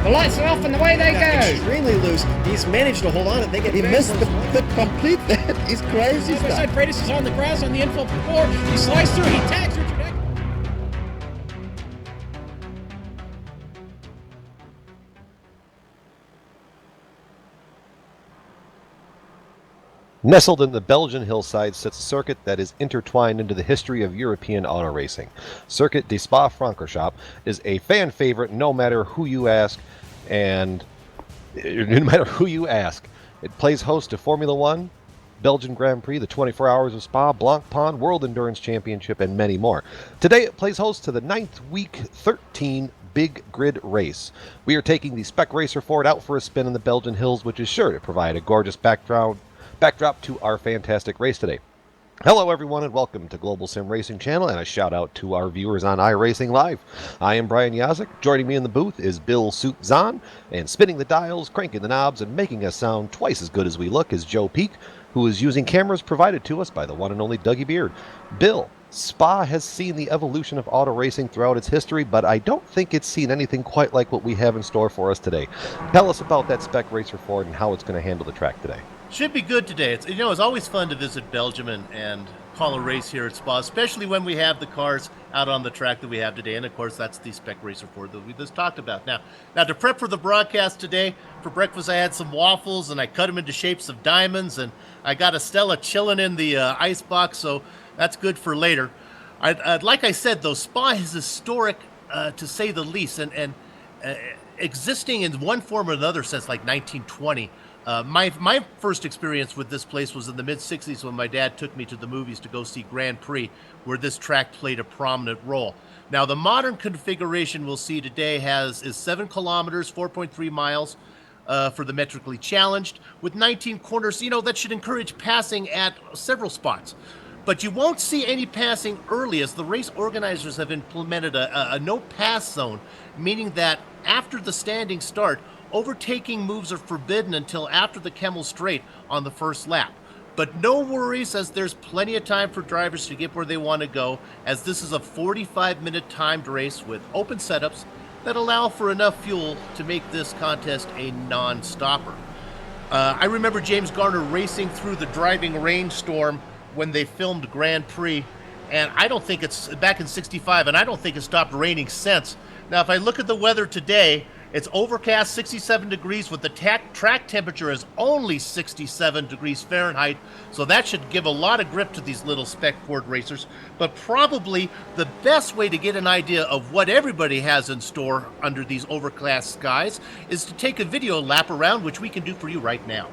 The lights are off and away they go. Extremely loose. He's managed to hold on and they get He missed the complete that. He's crazy Other stuff. side, Freitas is on the grass on the infield for 4. He slides through. He tags Richard Eck. Nestled in the Belgian hillside sits a circuit that is intertwined into the history of European auto racing. Circuit de Spa-Francorchamps is a fan favorite no matter who you ask, and no matter who you ask. It plays host to Formula One, Belgian Grand Prix, the 24 Hours of Spa, Blanc Pond, World Endurance Championship, and many more. Today it plays host to the 9th Week 13 Big Grid Race. We are taking the Spec Racer Ford out for a spin in the Belgian hills, which is sure to provide a gorgeous backdrop to our fantastic race today. Hello everyone and welcome to Global Sim Racing Channel, and a shout out to our viewers on iRacing Live. I am Brian Yazek. Joining me in the booth is Bill Soup Zahn, and spinning the dials, cranking the knobs, and making us sound twice as good as we look is Joe Peak, who is using cameras provided to us by the one and only Dougie Beard. Bill, Spa has seen the evolution of auto racing throughout its history, but I don't think it's seen anything quite like what we have in store for us today. Tell us about that Spec Racer Ford and how it's going to handle the track today. Should be good today. It's always fun to visit Belgium and call a race here at Spa, especially when we have the cars out on the track that we have today. And of course, that's the Spec Racer Ford that we just talked about. Now to prep for the broadcast today, for breakfast I had some waffles and I cut them into shapes of diamonds, and I got a Stella chilling in the ice box, so that's good for later. Like I said, though, Spa is historic to say the least, and existing in one form or another since like 1920. My first experience with this place was in the mid-'60s when my dad took me to the movies to go see Grand Prix, where this track played a prominent role. Now, the modern configuration we'll see today is 7 kilometers, 4.3 miles for the metrically challenged, with 19 corners. That should encourage passing at several spots. But you won't see any passing early, as the race organizers have implemented a no-pass zone, meaning that after the standing start, overtaking moves are forbidden until after the Kemmel Straight on the first lap. But no worries, as there's plenty of time for drivers to get where they want to go, as this is a 45-minute timed race with open setups that allow for enough fuel to make this contest a non-stopper. I remember James Garner racing through the driving rainstorm when they filmed Grand Prix, and I don't think it's back in '65, and I don't think it stopped raining since. Now, if I look at the weather today, it's overcast, 67 degrees, with the track temperature is only 67 degrees Fahrenheit, so that should give a lot of grip to these little Spec Ford racers. But probably the best way to get an idea of what everybody has in store under these overcast skies is to take a video lap around, which we can do for you right now.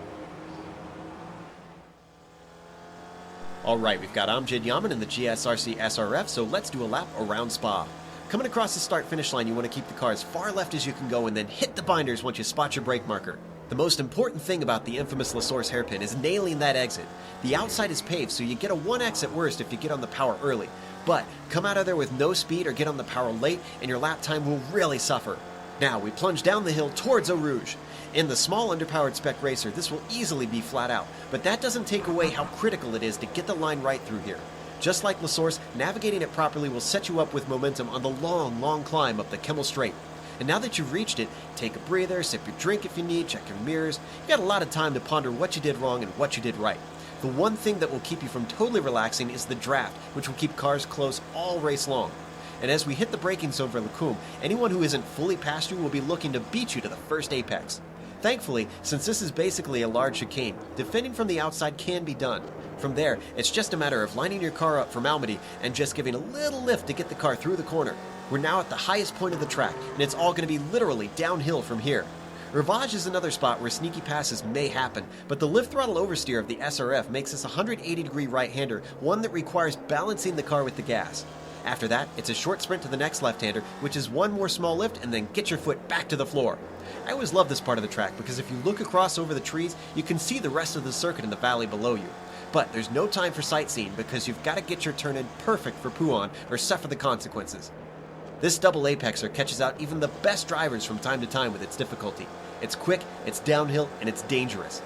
All right, we've got Amjad Yaman in the GSRC SRF, so let's do a lap around Spa. Coming across the start-finish line, you want to keep the car as far left as you can go and then hit the binders once you spot your brake marker. The most important thing about the infamous La Source hairpin is nailing that exit. The outside is paved, so you get a 1x at worst if you get on the power early. But come out of there with no speed or get on the power late, and your lap time will really suffer. Now, we plunge down the hill towards Eau Rouge. In the small underpowered Spec Racer, this will easily be flat out, but that doesn't take away how critical it is to get the line right through here. Just like La Source, navigating it properly will set you up with momentum on the long climb up the Kemmel Straight. And now that you've reached it, take a breather, sip your drink if you need, check your mirrors. You've got a lot of time to ponder what you did wrong and what you did right. The one thing that will keep you from totally relaxing is the draft, which will keep cars close all race long. And as we hit the braking zone for Lecombe, anyone who isn't fully past you will be looking to beat you to the first apex. Thankfully, since this is basically a large chicane, defending from the outside can be done. From there, it's just a matter of lining your car up for Malmedy and just giving a little lift to get the car through the corner. We're now at the highest point of the track, and it's all going to be literally downhill from here. Rivage is another spot where sneaky passes may happen, but the lift throttle oversteer of the SRF makes this a 180-degree right-hander, one that requires balancing the car with the gas. After that, it's a short sprint to the next left-hander, which is one more small lift, and then get your foot back to the floor. I always love this part of the track because if you look across over the trees, you can see the rest of the circuit in the valley below you. But there's no time for sightseeing because you've got to get your turn in perfect for Pouhon or suffer the consequences. This double apexer catches out even the best drivers from time to time with its difficulty. It's quick, it's downhill, and it's dangerous.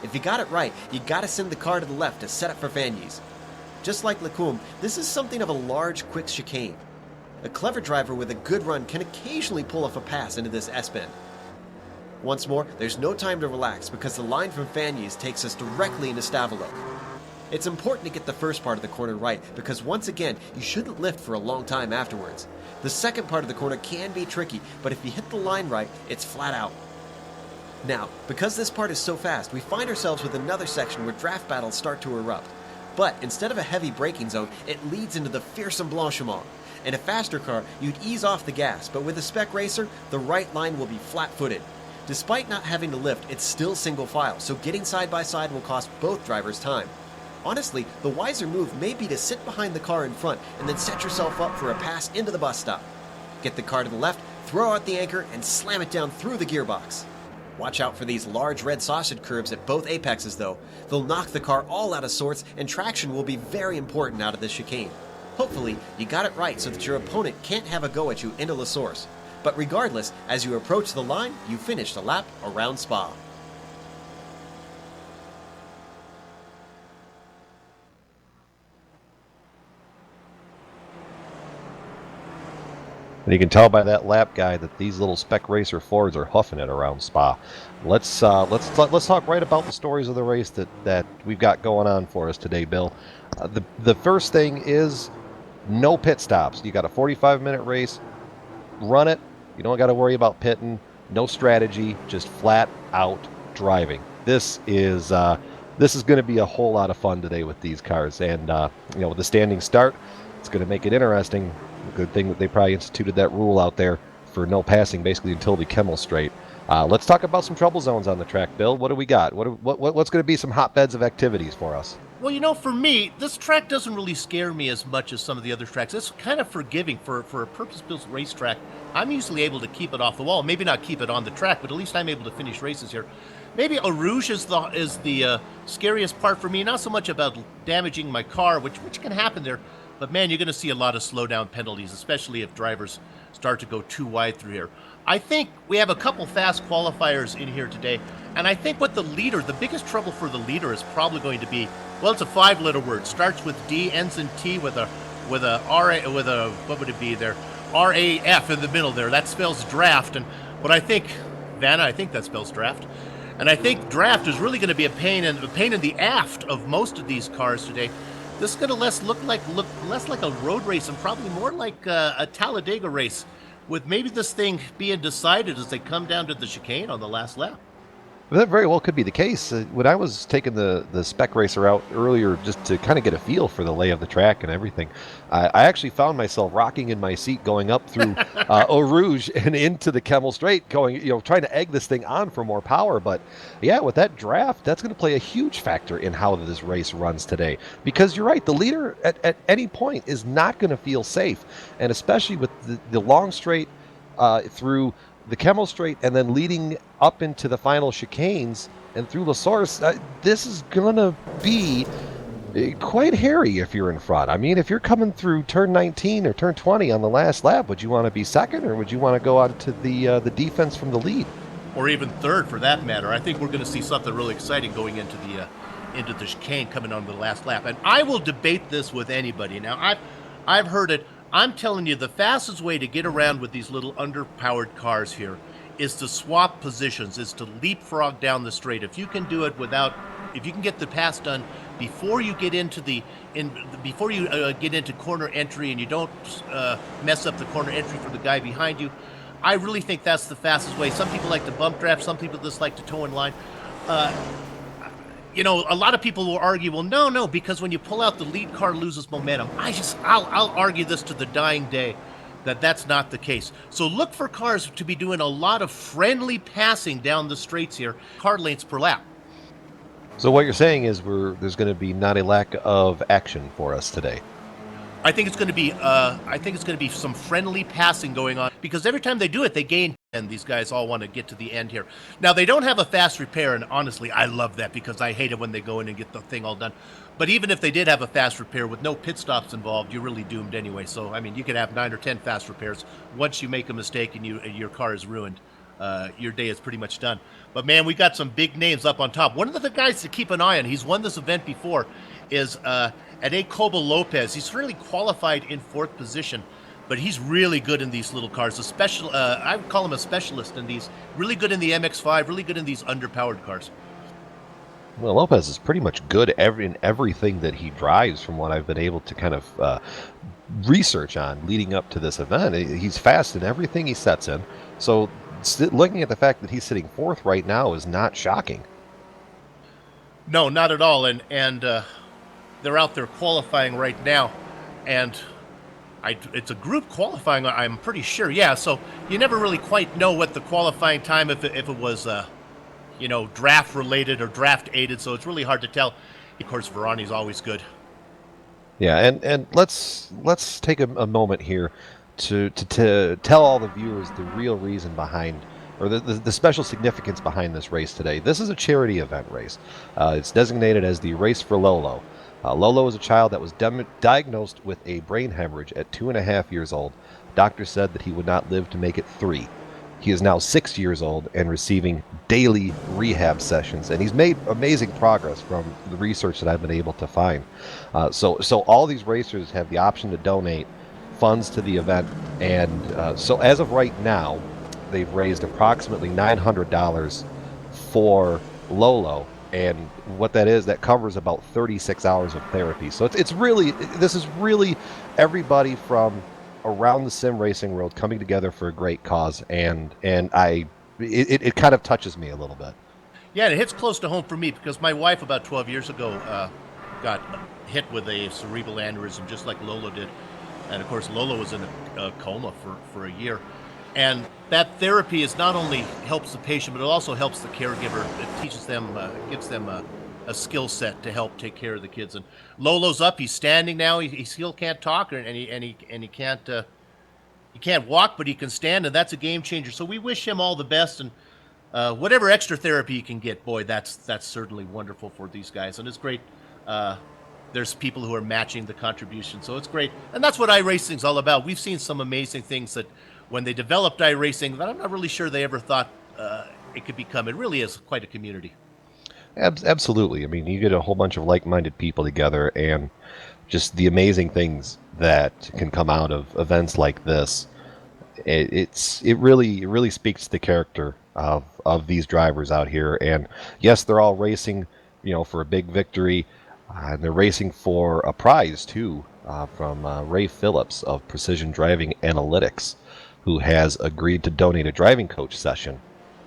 If you got it right, you got to send the car to the left to set up for Vanies. Just like Lecombe, this is something of a large, quick chicane. A clever driver with a good run can occasionally pull off a pass into this S-bend. Once more, there's no time to relax because the line from Fagnes takes us directly into Stavolo. It's important to get the first part of the corner right because once again, you shouldn't lift for a long time afterwards. The second part of the corner can be tricky, but if you hit the line right, it's flat out. Now, because this part is so fast, we find ourselves with another section where draft battles start to erupt. But instead of a heavy braking zone, it leads into the fearsome Blanchimont. In a faster car, you'd ease off the gas, but with a spec racer, the right line will be flat-footed. Despite not having to lift, it's still single file, so getting side by side will cost both drivers time. Honestly, the wiser move may be to sit behind the car in front and then set yourself up for a pass into the bus stop. Get the car to the left, throw out the anchor, and slam it down through the gearbox. Watch out for these large red sausage curves at both apexes though. They'll knock the car all out of sorts and traction will be very important out of this chicane. Hopefully, you got it right so that your opponent can't have a go at you into La Source. But regardless, as you approach the line, you finish the lap around Spa. And you can tell by that lap guy that these little spec racer Fords are huffing it around Spa. Let's talk right about the stories of the race that we've got going on for us today, Bill. The first thing is no pit stops. You got a 45-minute race, run it. You don't got to worry about pitting. No strategy, just flat out driving. This is going to be a whole lot of fun today with these cars, and with the standing start, it's going to make it interesting. Good thing that they probably instituted that rule out there for no passing basically until the Kemmel straight. Let's talk about some trouble zones on the track, Bill. What do we got? What's going to be some hotbeds of activities for us? Well, for me, this track doesn't really scare me as much as some of the other tracks. It's kind of forgiving for a purpose-built racetrack. I'm usually able to keep it off the wall. Maybe not keep it on the track, but at least I'm able to finish races here. Maybe Eau Rouge is the scariest part for me. Not so much about damaging my car, which can happen there. But man, you're going to see a lot of slowdown penalties, especially if drivers start to go too wide through here. I think we have a couple fast qualifiers in here today, and I think what the biggest trouble for the leader is probably going to be, well, it's a 5-letter word. Starts with D, ends in T with a what would it be there? RAF in the middle there. That spells draft, but I think Vanna, I think that spells draft. And I think draft is really going to be a pain in the aft of most of these cars today. This is going to look less like a road race and probably more like a Talladega race, with maybe this thing being decided as they come down to the chicane on the last lap. That very well could be the case. When I was taking the spec racer out earlier just to kind of get a feel for the lay of the track and everything, I actually found myself rocking in my seat going up through Eau Rouge and into the Kemmel Straight, trying to egg this thing on for more power. But yeah, with that draft, that's going to play a huge factor in how this race runs today. Because you're right, the leader at any point is not going to feel safe. And especially with the long straight through the Kemmel Straight and then leading up into the final chicanes and through La Source, this is going to be quite hairy if you're in front. I mean, if you're coming through turn 19 or turn 20 on the last lap, would you want to be second or would you want to go out to the defense from the lead? Or even third, for that matter. I think we're going to see something really exciting going into the chicane coming on the last lap. And I will debate this with anybody. Now, I've heard it. I'm telling you, the fastest way to get around with these little underpowered cars here is to swap positions, is to leapfrog down the straight. If you can do it if you can get the pass done before you get into get into corner entry and you don't mess up the corner entry for the guy behind you, I really think that's the fastest way. Some people like to bump draft, some people just like to toe in line. A lot of people will argue, well, no, because when you pull out, the lead car loses momentum. I'll argue this to the dying day that that's not the case. So look for cars to be doing a lot of friendly passing down the straights here, car lengths per lap. So what you're saying is there's going to be not a lack of action for us today. I think it's going to be some friendly passing going on because every time they do it, they gain. And these guys all want to get to the end here. Now, they don't have a fast repair, and honestly, I love that because I hate it when they go in and get the thing all done. But even if they did have a fast repair with no pit stops involved, you're really doomed anyway. So, I mean, you could have 9 or 10 fast repairs. Once you make a mistake and your car is ruined, your day is pretty much done. But, man, we got some big names up on top. One of the guys to keep an eye on, he's won this event before, is Ade Cobal Lopez. He's really qualified in 4th position. but he's really good in these little cars. I would call him a specialist in these. Really good in the MX-5. Really good in these underpowered cars. Well, Lopez is pretty much good in everything that he drives, from what I've been able to kind of research on leading up to this event. He's fast in everything he sets in. So looking at the fact that he's sitting fourth right now is not shocking. No, not at all. And they're out there qualifying right now, and it's a group qualifying, I'm pretty sure. Yeah, so you never really quite know what the qualifying time, if it was draft related or draft aided. So it's really hard to tell. Of course, Varani's always good. Yeah, and let's take a moment here to tell all the viewers the real reason behind, or the special significance behind this race today. This is a charity event race. It's designated as the Race for Lolo. Lolo is a child that was diagnosed with a brain hemorrhage at 2.5 years old. Doctors said that he would not live to make it 3. He is now 6 years old and receiving daily rehab sessions, and he's made amazing progress from the research that I've been able to find. So all these racers have the option to donate funds to the event, and so as of right now, they've raised approximately $900 for Lolo, and what that is, that covers about 36 hours of therapy. So this is really everybody from around the sim racing world coming together for a great cause, and it kind of touches me a little bit. Yeah, and it hits close to home for me because my wife about 12 years ago got hit with a cerebral aneurysm just like Lolo did, and of course Lolo was in a coma for a year, and that therapy is not only helps the patient but it also helps the caregiver. It teaches them, gives them a skill set to help take care of the kids. And Lolo's up; he's standing now. He still can't talk, and he can't walk, but he can stand, and that's a game changer. So we wish him all the best, and whatever extra therapy he can get, boy, that's certainly wonderful for these guys, and it's great. There's people who are matching the contribution, so it's great, and that's what iRacing's all about. We've seen some amazing things that when they developed iRacing, that I'm not really sure they ever thought it could become. It really is quite a community. Absolutely. I mean, you get a whole bunch of like-minded people together, and just the amazing things that can come out of events like this. It really speaks to the character of these drivers out here. And yes, they're all racing, for a big victory, and they're racing for a prize too, from Ray Phillips of Precision Driving Analytics, who has agreed to donate a driving coach session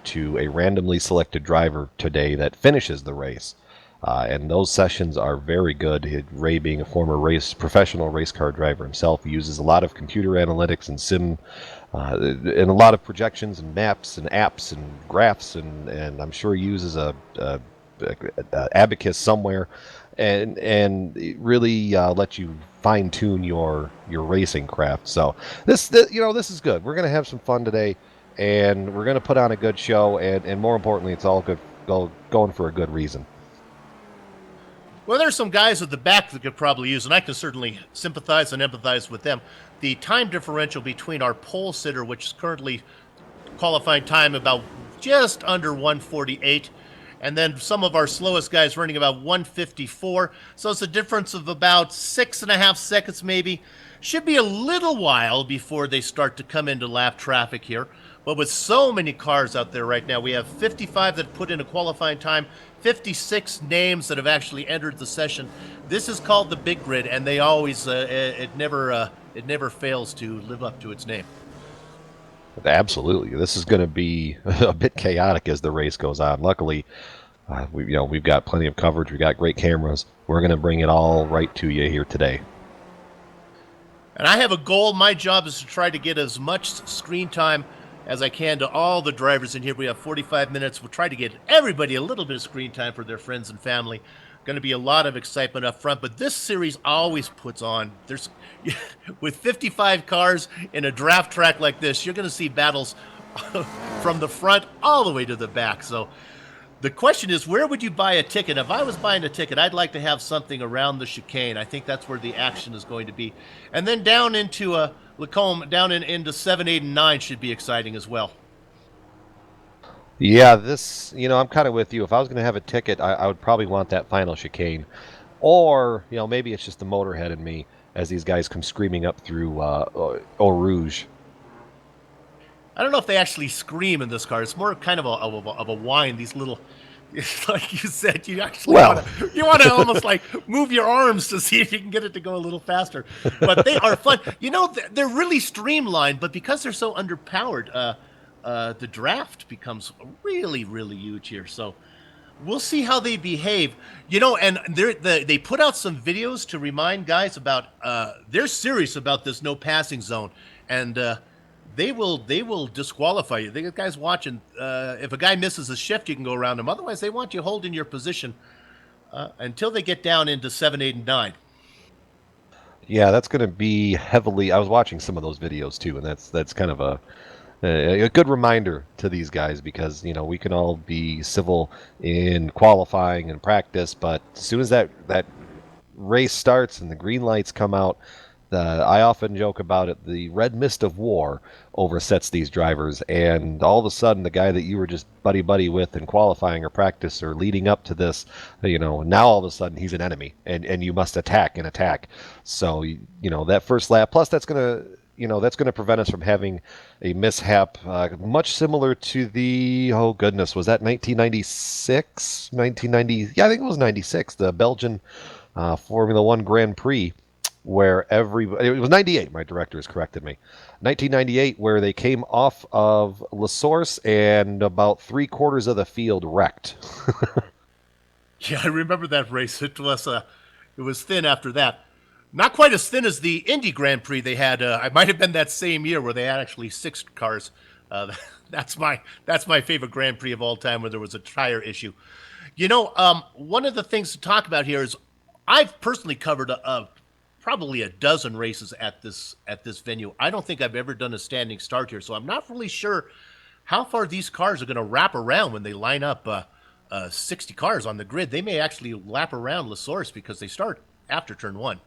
to a randomly selected driver today that finishes the race. And those sessions are very good. Ray, being a former professional race car driver himself, he uses a lot of computer analytics and sim, and a lot of projections and maps and apps and graphs, and I'm sure he uses a abacus somewhere, and it really lets you fine tune your racing craft. So this is good. We're gonna have some fun today, and we're gonna put on a good show, and more importantly, it's all good going for a good reason. Well, there's some guys at the back that could probably use, and I can certainly sympathize and empathize with them. The time differential between our pole sitter, which is currently qualifying time about just under 148, and then some of our slowest guys running about 154. So it's a difference of about 6.5 seconds maybe. Should be a little while before they start to come into lap traffic here. But with so many cars out there right now, we have 55 that put in a qualifying time, 56 names that have actually entered the session. This is called the Big Grid, and they always it never fails to live up to its name. Absolutely, this is going to be a bit chaotic as the race goes on. Luckily, we've got plenty of coverage. We got great cameras. We're going to bring it all right to you here today. And I have a goal. My job is to try to get as much screen time as I can to all the drivers in here. We have 45 minutes. We'll try to get everybody a little bit of screen time for their friends and family. Going to be a lot of excitement up front, but this series always puts on. With 55 cars in a draft track like this, you're going to see battles from the front all the way to the back. So the question is, where would you buy a ticket? If I was buying a ticket, I'd like to have something around the chicane. I think that's where the action is going to be. And then down into Lacombe, down into 7, 8, and 9 should be exciting as well. Yeah, I'm kind of with you. If I was going to have a ticket, I would probably want that final chicane. Or, maybe it's just the motorhead in me. as these guys come screaming up through Eau Rouge. I don't know if they actually scream in this car. It's more kind of a whine. These little, like you said, you actually want to almost like move your arms to see if you can get it to go a little faster. But they are fun. They're really streamlined, but because they're so underpowered, the draft becomes really, really huge here. So we'll see how they behave. And they put out some videos to remind guys about they're serious about this no passing zone, and they will disqualify you. The guys watching, if a guy misses a shift, you can go around him. Otherwise, they want you holding your position until they get down into 7, 8, and 9. Yeah, that's going to be heavily. I was watching some of those videos too, and that's kind of a good reminder to these guys, because we can all be civil in qualifying and practice, but as soon as that race starts and the green lights come out, I often joke about it, the red mist of war oversets these drivers, and all of a sudden the guy that you were just buddy with in qualifying or practice or leading up to this, now all of a sudden he's an enemy, and you must attack. So that first lap, plus that's going to prevent us from having a mishap much similar to the, was that 1996? 1990, yeah, I think it was 96, the Belgian Formula One Grand Prix, where it was 98, my director has corrected me, 1998, where they came off of La Source and about 3/4 of the field wrecked. Yeah, I remember that race. It was thin after that. Not quite as thin as the Indy Grand Prix they had. It might have been that same year where they had actually 6 cars. That's my favorite Grand Prix of all time, where there was a tire issue. One of the things to talk about here is I've personally covered probably a dozen races at this venue. I don't think I've ever done a standing start here, so I'm not really sure how far these cars are going to wrap around when they line up 60 cars on the grid. They may actually lap around La Source because they start after turn 1.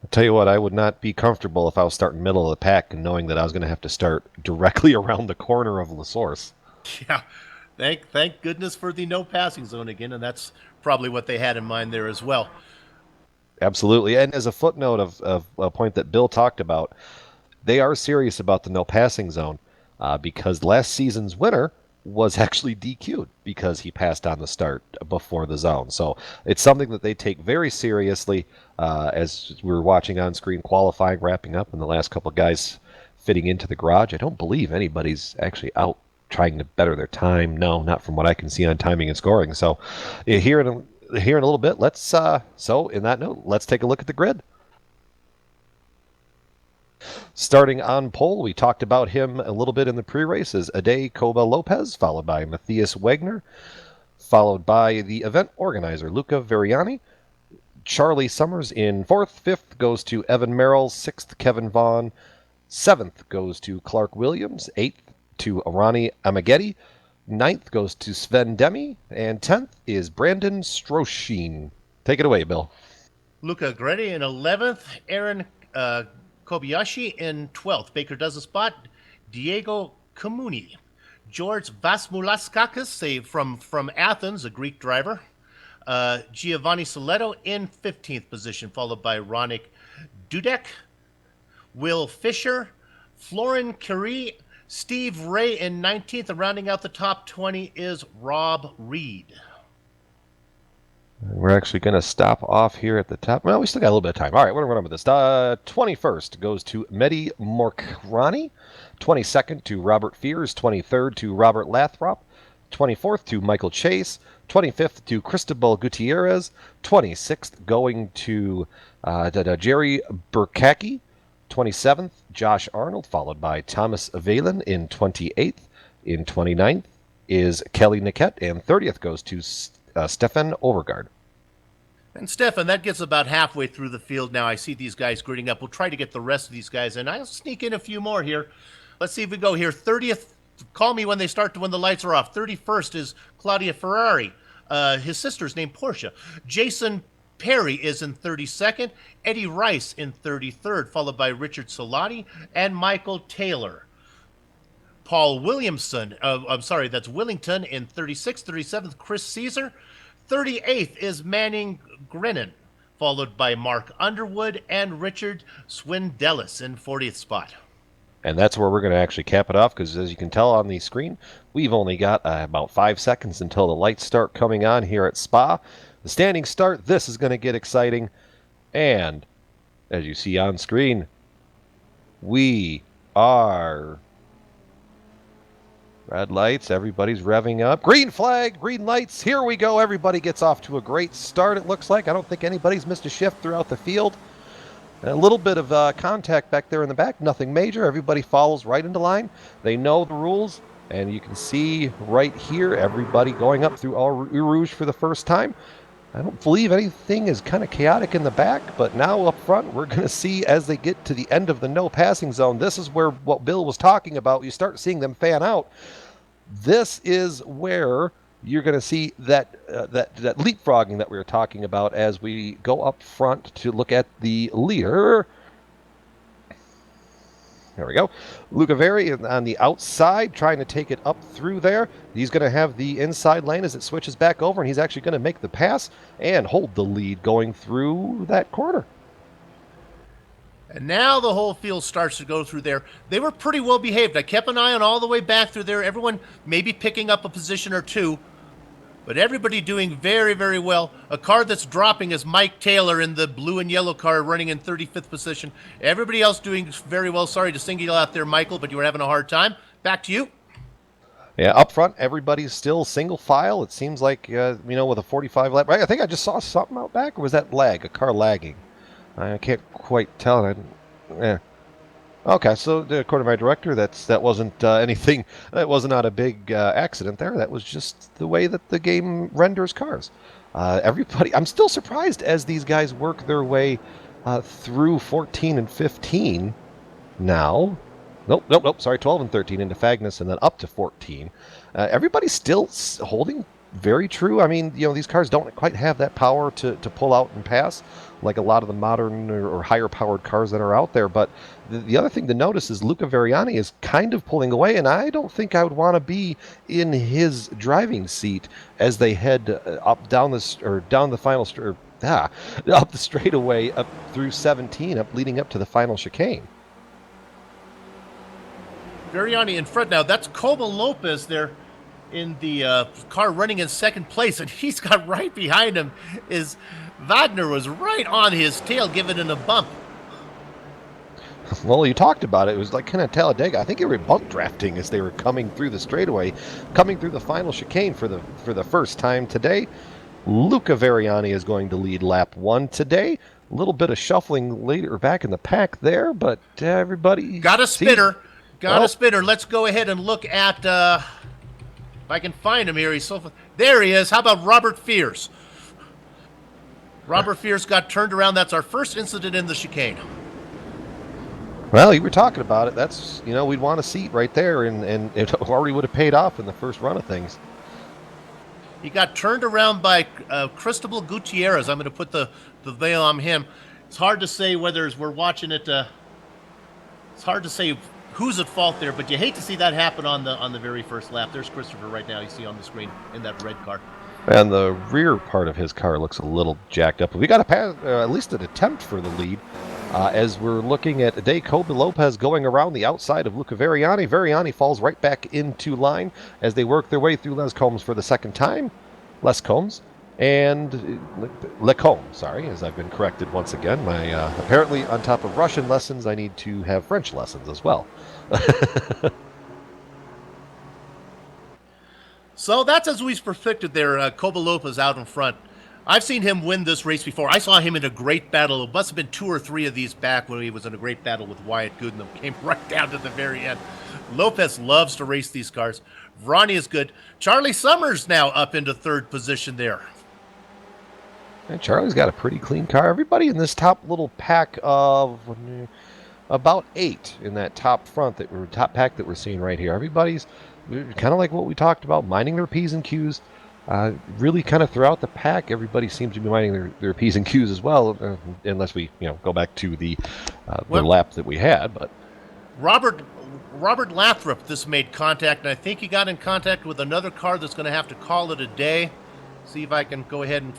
I'll tell you what, I would not be comfortable if I was starting middle of the pack and knowing that I was going to have to start directly around the corner of La Source. Yeah, thank goodness for the no passing zone again, and that's probably what they had in mind there as well. Absolutely. And as a footnote of a point that Bill talked about, they are serious about the no passing zone because last season's winner was actually DQ'd because he passed on the start before the zone. So it's something that they take very seriously. As we were watching on screen, qualifying wrapping up and the last couple of guys fitting into the garage, I don't believe anybody's actually out trying to better their time. No, not from what I can see on timing and scoring. So here in a little bit, so in that note, let's take a look at the grid. Starting on pole, we talked about him a little bit in the pre-race, as Ade Coba Lopez, followed by Matthias Wagner, followed by the event organizer, Luca Veriani. Charlie Summers in 4th. 5th goes to Evan Merrill. 6th, Kevin Vaughn. 7th goes to Clark Williams. 8th to Arani Amaghetti. 9th goes to Sven Demi. And 10th is Brandon Stroshin. Take it away, Bill. Luca Agretti in 11th. Aaron Kobayashi in 12th. Baker does a spot. Diego Kamuni. George Vasmoulastakis from Athens, a Greek driver. Giovanni Soletto in 15th position, followed by Ronik Dudek. Will Fisher. Florin Curie. Steve Ray in 19th. And rounding out the top 20 is Rob Reed. We're actually going to stop off here at the top. Well, we still got a little bit of time. All right, what are we running with this? 21st goes to Mehdi Morkrani. 22nd to Robert Fears. 23rd to Robert Lathrop. 24th to Michael Chase. 25th to Cristobal Gutierrez. 26th going to Jerry Burkacki. 27th, Josh Arnold, followed by Thomas Valen in 28th. In 29th is Kelly Niket, and 30th goes to Stefan Overgaard. And Stefan, that gets about halfway through the field now. I see these guys gritting up. We'll try to get the rest of these guys in. I'll sneak in a few more here. Let's see if we go here. 30th, call me when the lights are off. 31st is Claudia Ferrari. His sister's named Portia. Jason Perry is in 32nd. Eddie Rice in 33rd, followed by Richard Solati and Michael Taylor. Paul Williamson, that's Willington in 36th. 37th, Chris Caesar. 38th is Manning Grennan, followed by Mark Underwood and Richard Swindellis in 40th spot. And that's where we're going to actually cap it off, because as you can tell on the screen, we've only got about 5 seconds until the lights start coming on here at Spa. The standing start, this is going to get exciting. And as you see on screen, we are... Red lights, everybody's revving up. Green flag, green lights, here we go. Everybody gets off to a great start, it looks like. I don't think anybody's missed a shift throughout the field. A little bit of contact back there in the back, nothing major. Everybody follows right into line. They know the rules, and you can see right here, everybody going up through Eau Rouge for the first time. I don't believe anything is kind of chaotic in the back, but now up front, we're going to see as they get to the end of the no passing zone, this is where what Bill was talking about, you start seeing them fan out. This is where you're going to see that leapfrogging that we were talking about as we go up front to look at the leader. There we go. Luca Veri on the outside, trying to take it up through there. He's going to have the inside lane as it switches back over, and he's actually going to make the pass and hold the lead going through that corner. And now the whole field starts to go through there. They were pretty well behaved. I kept an eye on all the way back through there. Everyone maybe picking up a position or two, but everybody doing very, very well. A car that's dropping is Mike Taylor in the blue and yellow car running in 35th position. Everybody else doing very well. Sorry to single you out there, Michael, but you were having a hard time. Back to you. Yeah, up front, everybody's still single file. It seems like, with a 45 lap. I think I just saw something out back, or was that lag? A car lagging? I can't quite tell. Okay, so according to my director, that wasn't anything. That was not a big accident there. That was just the way that the game renders cars. Everybody, I'm still surprised as these guys work their way through 14 and 15 now. Nope. Sorry, 12 and 13 into Fagnus and then up to 14. Everybody's still holding very true. I mean, these cars don't quite have that power to pull out and pass like a lot of the modern or higher powered cars that are out there. But the other thing to notice is Luca Veriani is kind of pulling away, and I don't think I would want to be in his driving seat as they head up up the straightaway up through 17, leading up to the final chicane. Veriani in front now. That's Coba Lopez there in the car running in second place, and he's got right behind him is Wagner was right on his tail, giving it a bump. Well, you talked about it. It was like kind of Talladega. I think they were bump drafting as they were coming through the straightaway, coming through the final chicane for the first time today. Luca Veriani is going to lead lap 1 today. A little bit of shuffling later back in the pack there, but everybody got a spinner. A spinner. Let's go ahead and look at if I can find him here. There he is. How about Robert Fears? Robert Fears got turned around. That's our first incident in the chicane. Well, you were talking about it. That's, we'd want a seat right there, and it already would have paid off in the first run of things. He got turned around by Cristobal Gutierrez. I'm going to put the veil on him. It's hard to say whether we're watching it. It's hard to say who's at fault there, but you hate to see that happen on the very first lap. There's Christopher right now. You see on the screen in that red car. And the rear part of his car looks a little jacked up. We got at least an attempt for the lead as we're looking at Coba Lopez going around the outside of Luca Veriani. Veriani falls right back into line as they work their way through Les Combs for the second time. Les Combs and Lecombe, sorry, as I've been corrected once again. My apparently on top of Russian lessons, I need to have French lessons as well. So that's as we've perfected there. Coba Lopez out in front. I've seen him win this race before. I saw him in a great battle. It must have been 2 or 3 of these back when he was in a great battle with Wyatt Goodham. Came right down to the very end. Lopez loves to race these cars. Ronnie is good. Charlie Summers now up into 3rd position there. And Charlie's got a pretty clean car. Everybody in this top little pack of about 8 in that top pack that we're seeing right here. Everybody's kind of like what we talked about, minding their P's and Q's. Really kind of throughout the pack, everybody seems to be minding their P's and Q's as well, unless we go back to the lap that we had. But Robert Lathrop this made contact, and I think he got in contact with another car that's going to have to call it a day. See if I can go ahead and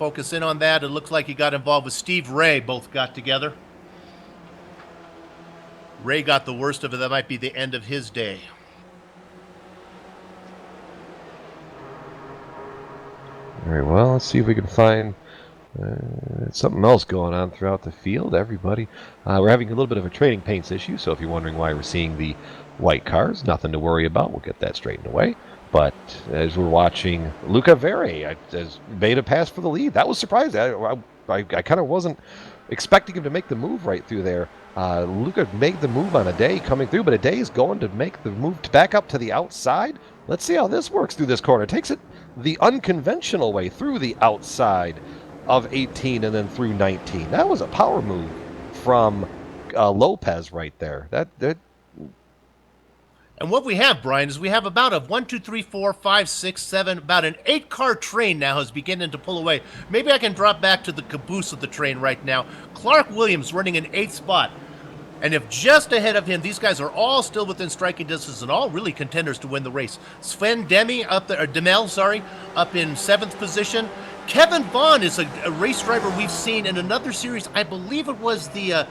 focus in on that. It looks like he got involved with Steve Ray. Both got together. Ray got the worst of it. That might be the end of his day. Very well. Let's see if we can find something else going on throughout the field. Everybody, we're having a little bit of a trading paints issue, so if you're wondering why we're seeing the white cars, nothing to worry about. We'll get that straightened away. But as we're watching, Luca Veri has made a pass for the lead. That was surprising. I kind of wasn't expecting him to make the move right through there. Luca made the move on a day coming through, but a day is going to make the move back up to the outside. Let's see how this works through this corner. Takes it the unconventional way through the outside of 18 and then through 19. That was a power move from Lopez right there. That And what we have, Brian, is we have about a 1, 2, 3, 4, 5, 6, 7, about an 8-car train now is beginning to pull away. Maybe I can drop back to the caboose of the train right now. Clark Williams running in 8th spot. And if just ahead of him, these guys are all still within striking distance and all really contenders to win the race. Sven Demi up there, or Demel, sorry, up in 7th position. Kevin Vaughn is a race driver we've seen in another series. I believe it was the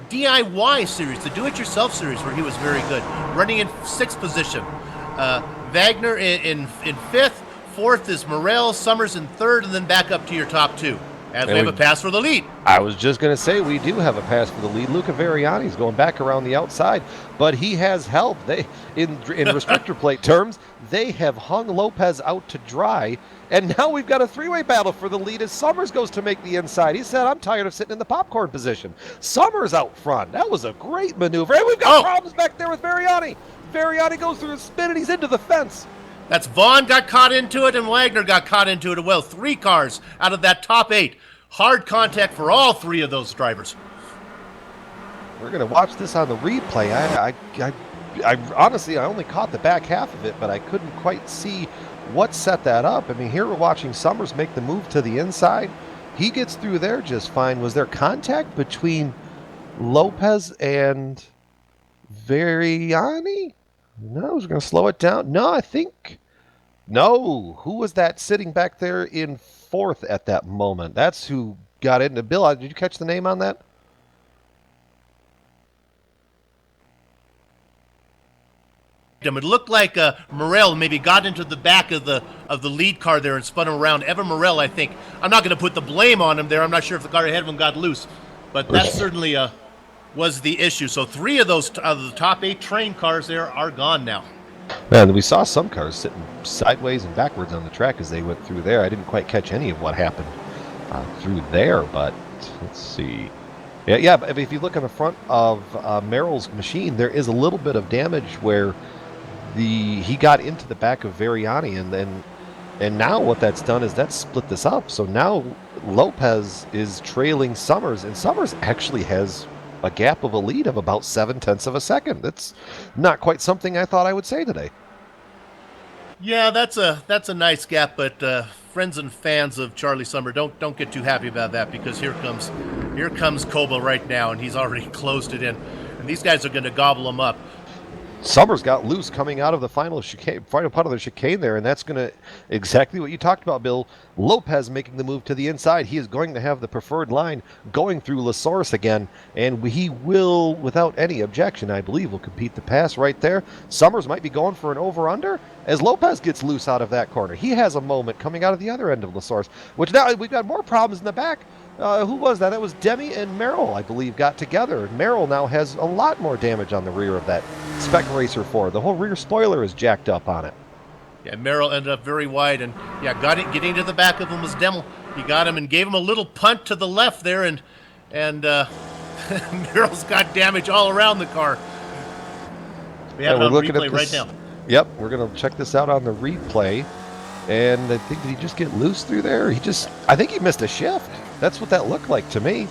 DIY series, the do-it-yourself series, where he was very good, running in 6th position. Wagner in 5th. 4th is Morel, Summers in 3rd, and then back up to your top 2. As we have a pass for the lead. I was just going to say, we do have a pass for the lead. Luca Veriani's going back around the outside, but he has help. They, in restrictor plate terms, they have hung Lopez out to dry, and now we've got a three-way battle for the lead as Summers goes to make the inside. He said, I'm tired of sitting in the popcorn position. Summers out front. That was a great maneuver. And we've got problems back there with Veriani. Veriani goes through a spin, and he's into the fence. That's Vaughn got caught into it, and Wagner got caught into it as well. 3 cars out of that top 8. Hard contact for all 3 of those drivers. We're going to watch this on the replay. I honestly, I only caught the back half of it, but I couldn't quite see what set that up. I mean, here we're watching Summers make the move to the inside. He gets through there just fine. Was there contact between Lopez and Veriani? No, I was going to slow it down. No, I think... No. Who was that sitting back there in 4th at that moment? That's who got into... Bill, did you catch the name on that? It looked like Morel maybe got into the back of the lead car there and spun him around. Evan Morel, I think. I'm not going to put the blame on him there. I'm not sure if the car ahead of him got loose. But that certainly... was the issue. So 3 of those of the top 8 train cars there are gone now. Man, we saw some cars sitting sideways and backwards on the track as they went through there. I didn't quite catch any of what happened through there, but let's see. Yeah, but if you look on the front of Merrill's machine, there is a little bit of damage where he got into the back of Veriani, and now what that's done is that's split this up. So now Lopez is trailing Summers, and Summers actually has a gap of a lead of about 0.7 of a second. That's not quite something I thought I would say today. Yeah, that's a nice gap, but friends and fans of Charlie Summer don't get too happy about that, because here comes Koba right now, and he's already closed it in, and these guys are going to gobble him up. Summers got loose coming out of the final part of the chicane there, and that's going to exactly what you talked about, Bill. Lopez making the move to the inside. He is going to have the preferred line going through LaSource again, and he will, without any objection, I believe, will compete the pass right there. Summers might be going for an over-under as Lopez gets loose out of that corner. He has a moment coming out of the other end of LaSource, which now we've got more problems in the back. Who was that? That was Demi and Merrill, I believe, got together. Merrill now has a lot more damage on the rear of that Spec Racer 4. The whole rear spoiler is jacked up on it. Yeah, Merrill ended up very wide, and getting to the back of him was Demel. He got him and gave him a little punt to the left there, and Merrill's got damage all around the car. We have it on replay right now. Yep, we're going to check this out on the replay. And I think, did he just get loose through there? I think he missed a shift. That's what that looked like to me.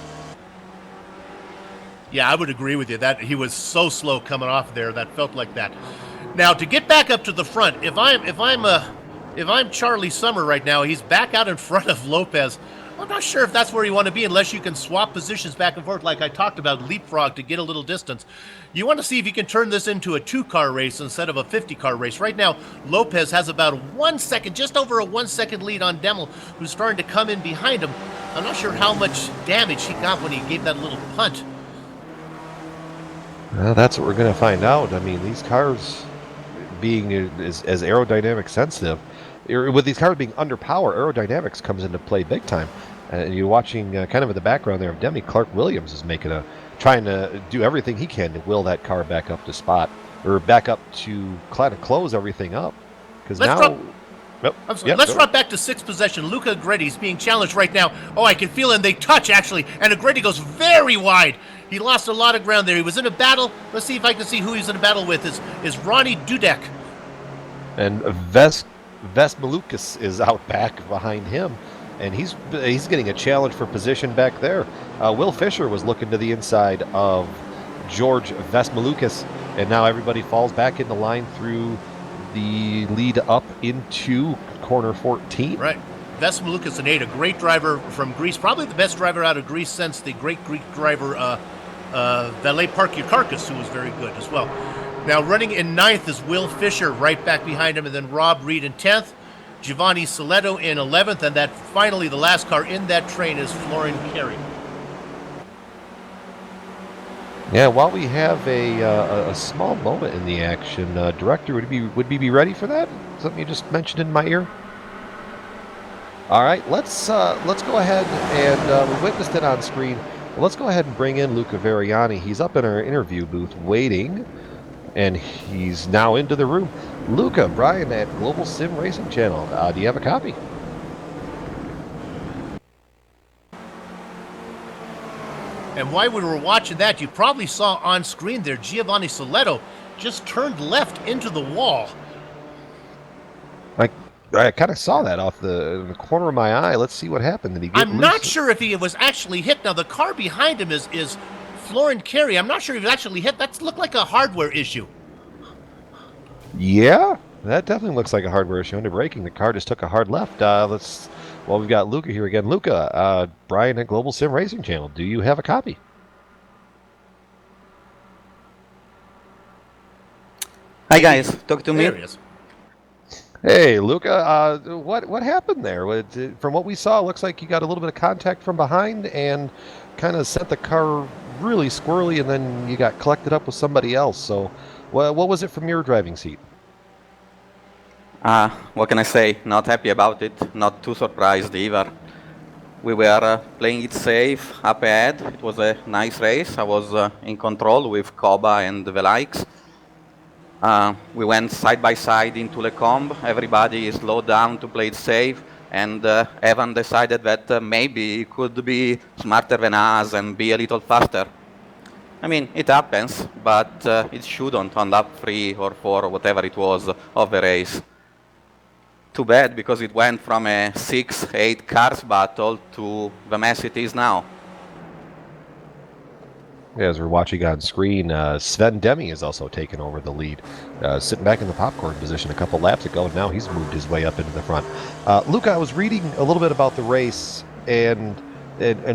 Yeah, I would agree with you. That he was so slow coming off there. That felt like that. Now, to get back up to the front, if I'm Charlie Summer right now, he's back out in front of Lopez. I'm not sure if that's where you want to be unless you can swap positions back and forth like I talked about, leapfrog to get a little distance. You want to see if you can turn this into a 2-car race instead of a 50-car race. Right now, Lopez has about 1 second, just over a 1 second lead on Demel, who's starting to come in behind him. I'm not sure how much damage he got when he gave that little punt. Well, that's what we're going to find out. I mean, these cars being as aerodynamic sensitive, with these cars being under power, aerodynamics comes into play big time. And you're watching kind of in the background there of Demi, Clark Williams is trying to do everything he can to will that car back up to spot, or back up to kind of close everything up. Because now... Let's run back to 6th possession. Luca Agretti's being challenged right now. Oh, I can feel him. They touch, actually. And Agretti goes very wide. He lost a lot of ground there. He was in a battle. Let's see if I can see who he's in a battle with. Is Ronnie Dudek. And Ves Malukas is out back behind him. And he's getting a challenge for position back there. Will Fisher was looking to the inside of George Vesmalukas, and now everybody falls back into line through the lead up into corner 14. Right. Vesmalukas and 8, a great driver from Greece, probably the best driver out of Greece since the great Greek driver Valet Parkiakarkas, who was very good as well. Now running in 9th is Will Fisher, right back behind him, and then Rob Reed in 10th. Giovanni Soletto in 11th, and that finally the last car in that train is Florin Carey. Yeah, while we have a small moment in the action, Director, would we be ready for that? Something you just mentioned in my ear. All right, let's go ahead and we witnessed it on screen. Let's go ahead and bring in Luca Veriani. He's up in our interview booth waiting, and he's now into the room. Luca, Brian at Global Sim Racing Channel. Do you have a copy? And while we were watching that, you probably saw on screen there Giovanni Soletto just turned left into the wall. I kind of saw that off the corner of my eye. Let's see what happened. Did he get I'm loose? not sure if he was actually hit. Now, the car behind him is Florin Carey. I'm not sure if he was actually hit. That looked like a hardware issue. Yeah, that definitely looks like a hardware issue. Under braking, the car just took a hard left. We've got Luca here again. Luca, Brian at Global Sim Racing Channel. Do you have a copy? Hi guys, talk to me. There he is. Hey, Luca, what happened there? From what we saw, it looks like you got a little bit of contact from behind and kind of sent the car really squirrely, and then you got collected up with somebody else. So, what was it from your driving seat? What can I say? Not happy about it. Not too surprised either. We were playing it safe up ahead. It was a nice race. I was in control with Koba and the likes. We went side by side into Lecombe. Everybody slowed down to play it safe, and Evan decided that maybe he could be smarter than us and be a little faster. I mean, it happens, but it shouldn't on lap 3 or 4 or whatever it was of the race. Too bad, because it went from a 6-8 cars battle to the mess it is now. As we're watching on screen, Sven Demi has also taken over the lead, sitting back in the popcorn position a couple laps ago, and now he's moved his way up into the front. Luca, I was reading a little bit about the race and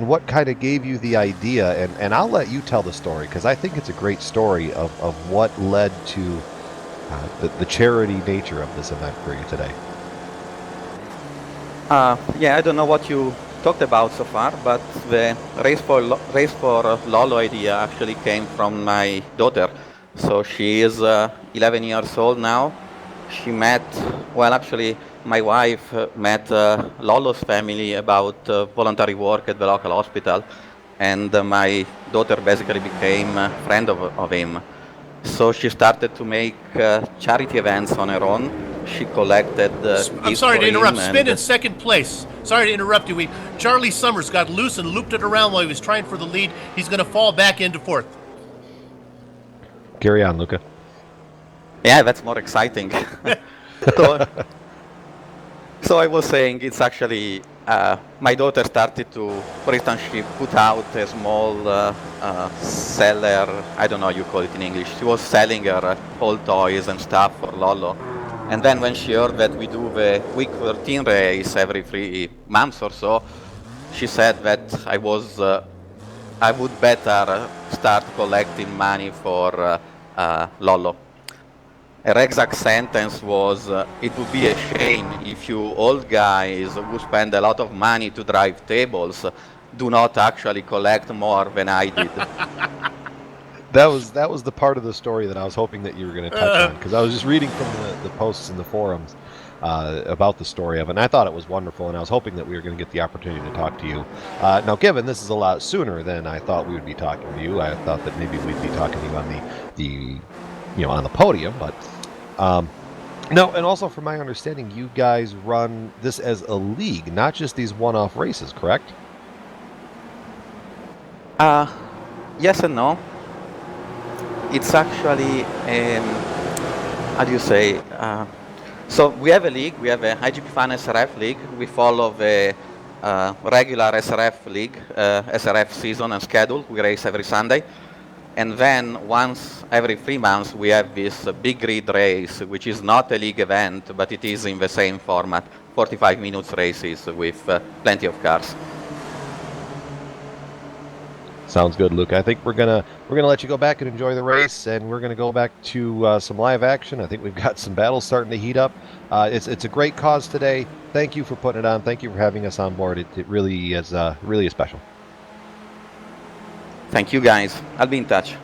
what kind of gave you the idea, and I'll let you tell the story, because I think it's a great story of what led to the charity nature of this event for you today. Yeah, I don't know what you talked about so far, but the race for Lolo idea actually came from my daughter. So she is 11 years old now. She met, well, actually, my wife met Lolo's family about voluntary work at the local hospital, and my daughter basically became a friend of him. So she started to make charity events on her own. She collected I'm sorry to interrupt. Spin in second place. Sorry to interrupt you. Charlie Summers got loose and looped it around while he was trying for the lead. He's going to fall back into fourth. Carry on, Luca. Yeah, that's more exciting. So I was saying, it's actually my daughter started to, for instance, she put out a small seller, I don't know how you call it in English. She was selling her old toys and stuff for Lolo. And then when she heard that we do the week 13 race every 3 months or so, she said that I would better start collecting money for Lollo. Her exact sentence was, it would be a shame if you old guys who spend a lot of money to drive tables do not actually collect more than I did. That was the part of the story that I was hoping that you were going to touch on, because I was just reading from the posts in the forums about the story of it, and I thought it was wonderful, and I was hoping that we were going to get the opportunity to talk to you. Now, given this is a lot sooner than I thought we would be talking to you, I thought that maybe we'd be talking to you on the podium, but no, and also from my understanding, you guys run this as a league, not just these one-off races, correct? Yes and no. It's actually, how do you say? So we have a league. We have a IGP Fan SRF league. We follow the regular SRF league, SRF season and schedule. We race every Sunday. And then once every 3 months, we have this big grid race, which is not a league event, but it is in the same format, 45 minutes races with plenty of cars. Sounds good, Luke. I think we're gonna let you go back and enjoy the race, and we're gonna go back to some live action. I think we've got some battles starting to heat up. It's a great cause today. Thank you for putting it on. Thank you for having us on board. It really is special. Thank you, guys. I'll be in touch.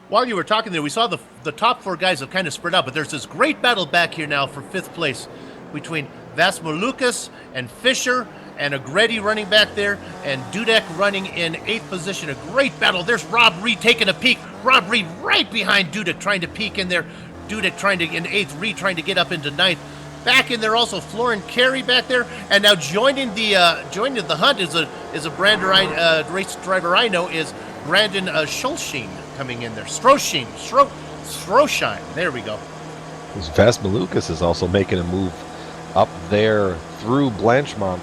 While you were talking there, we saw the top 4 guys have kind of spread out, but there's this great battle back here now for 5th place between Vasmalukas and Fischer and Agretti running back there, and Dudek running in 8th position. A great battle. There's Rob Reed taking a peek. Rob Reed right behind Dudek trying to peek in there. Dudek trying to in 8th, Reed trying to get up into 9th. Back in there also Florin Carey back there, and now joining the hunt is a race driver I know is Brandon Schulschein coming in there. Stroschein. There we go. Vasmalukas is also making a move up there through Blanchmont,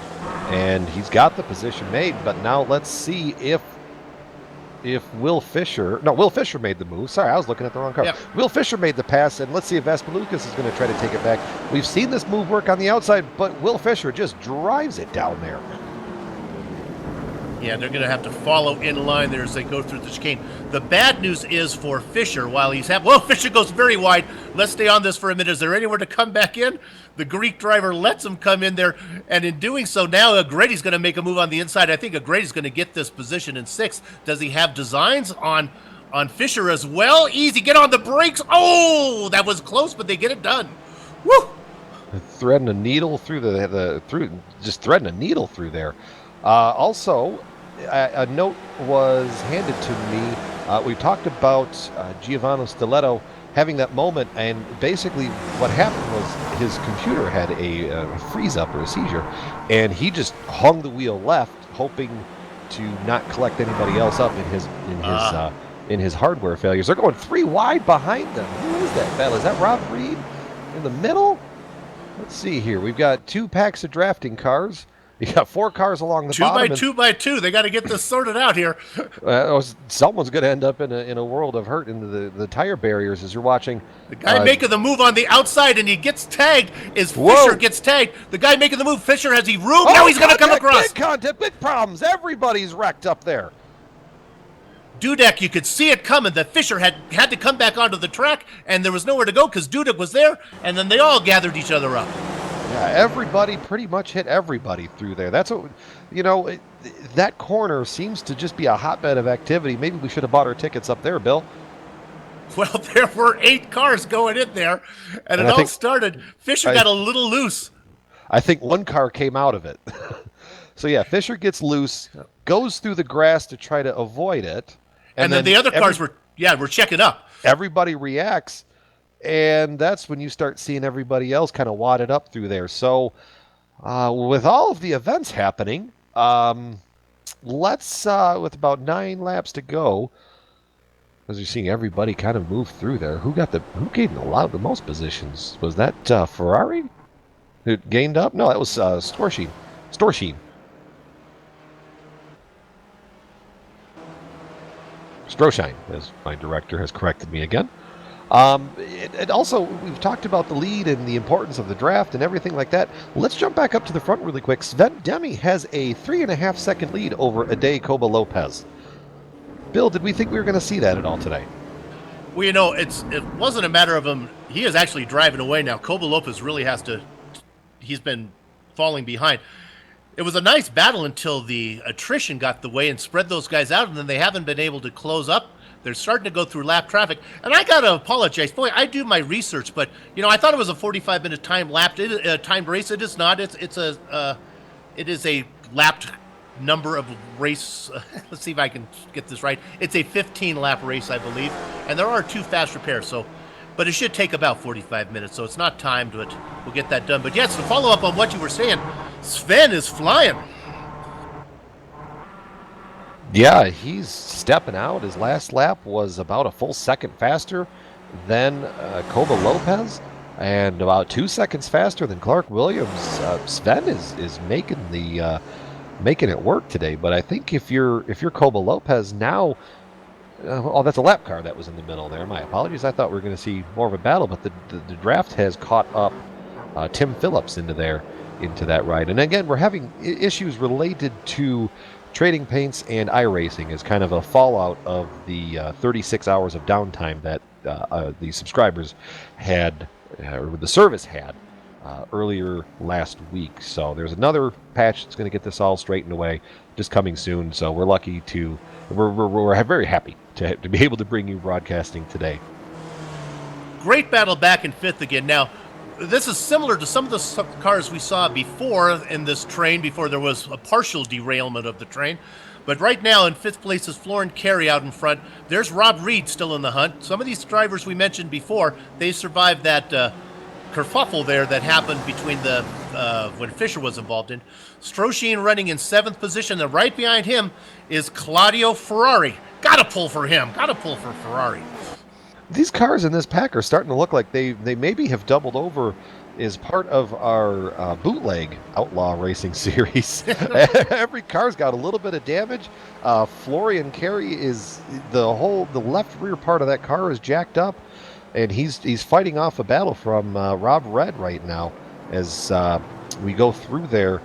and he's got the position made. But now let's see if Will Fischer made the move. Sorry, I was looking at the wrong car. Yep. Will Fischer made the pass, and let's see if Vasmalukas is going to try to take it back. We've seen this move work on the outside, but Will Fischer just drives it down there. Yeah, they're going to have to follow in line there as they go through the chicane. The bad news is for Fischer, Fischer goes very wide. Let's stay on this for a minute. Is there anywhere to come back in? The Greek driver lets him come in there, and in doing so, now Agretti's going to make a move on the inside. I think Agretti's going to get this position in 6th. Does he have designs on Fischer as well? Easy, get on the brakes. Oh, that was close, but they get it done. Woo! Threading a needle through threading a needle through there. Also, a note was handed to me. We talked about Giovanni Stiletto having that moment, and basically what happened was his computer had a freeze up or a seizure, and he just hung the wheel left, hoping to not collect anybody else up in his hardware failures. They're going 3 wide behind them. Who is that battle? Is that Rob Reed in the middle? Let's see here. We've got 2 packs of drafting cars. You got 4 cars along the bottom. 2 by 2. They got to get this sorted out here. Someone's going to end up in a world of hurt into the tire barriers as you're watching. The guy making the move on the outside, and he gets tagged. Fischer gets tagged. The guy making the move, Fischer, has he room? Now he's going to come across. Big contact, big problems. Everybody's wrecked up there. Dudek, you could see it coming. That Fischer had to come back onto the track, and there was nowhere to go because Dudek was there, and then they all gathered each other up. Yeah, everybody pretty much hit everybody through there. That's what, that corner seems to just be a hotbed of activity. Maybe we should have bought our tickets up there, Bill. Well, there were 8 cars going in there, and it all started. Fischer got a little loose. I think 1 car came out of it. So, yeah, Fischer gets loose, goes through the grass to try to avoid it. And then the other cars were checking up. Everybody reacts. And that's when you start seeing everybody else kind of wadded up through there. So, with all of the events happening, let's, with about 9 laps to go, as you're seeing everybody kind of move through there. Who gained the most positions? Was that Ferrari who gained up? No, that was Storsheen. Stroschein, as my director has corrected me again. And also, we've talked about the lead and the importance of the draft and everything like that. Let's jump back up to the front really quick. Sven Demi has a 3.5-second lead over Ade Coba Lopez. Bill, did we think we were going to see that at all today? Well, you know, it wasn't a matter of him. He is actually driving away now. Coba Lopez really has to. He's been falling behind. It was a nice battle until the attrition got the way and spread those guys out, and then they haven't been able to close up. They're starting to go through lap traffic, and I gotta apologize. Boy, I do my research, but you know, I thought it was a 45-minute timed race. It is not. It is a lapped number of race. Let's see if I can get this right. It's a 15-lap race, I believe, and there are 2 fast repairs. So, but it should take about 45 minutes, so it's not timed, but we'll get that done. But yes, to follow up on what you were saying, Sven is flying. Yeah, he's stepping out. His last lap was about a full second faster than Coba Lopez, and about 2 seconds faster than Clark Williams. Sven is making it work today. But I think if you're Coba Lopez now, oh, that's a lap car that was in the middle there. My apologies. I thought we were going to see more of a battle, but the draft has caught up Tim Phillips into that ride. And again, we're having issues related to trading paints and iRacing as kind of a fallout of the 36 hours of downtime that the subscribers had, or the service had, earlier last week. So there's another patch that's going to get this all straightened away, just coming soon. So we're very happy to be able to bring you broadcasting today. Great battle back in 5th again. Now, this is similar to some of the cars we saw before in this train, before there was a partial derailment of the train. But right now in 5th place is Florin Carey out in front. There's Rob Reed still in the hunt. Some of these drivers we mentioned before, they survived that kerfuffle there that happened between when Fisher was involved in. Stroshine running in 7th position, and right behind him is Claudio Ferrari. Gotta pull for him. Gotta pull for Ferrari. These cars in this pack are starting to look like they maybe have doubled over as part of our bootleg outlaw racing series. Every car's got a little bit of damage. Florian Carey is the left rear part of that car is jacked up, and he's fighting off a battle from Rob Red right now as we go through there.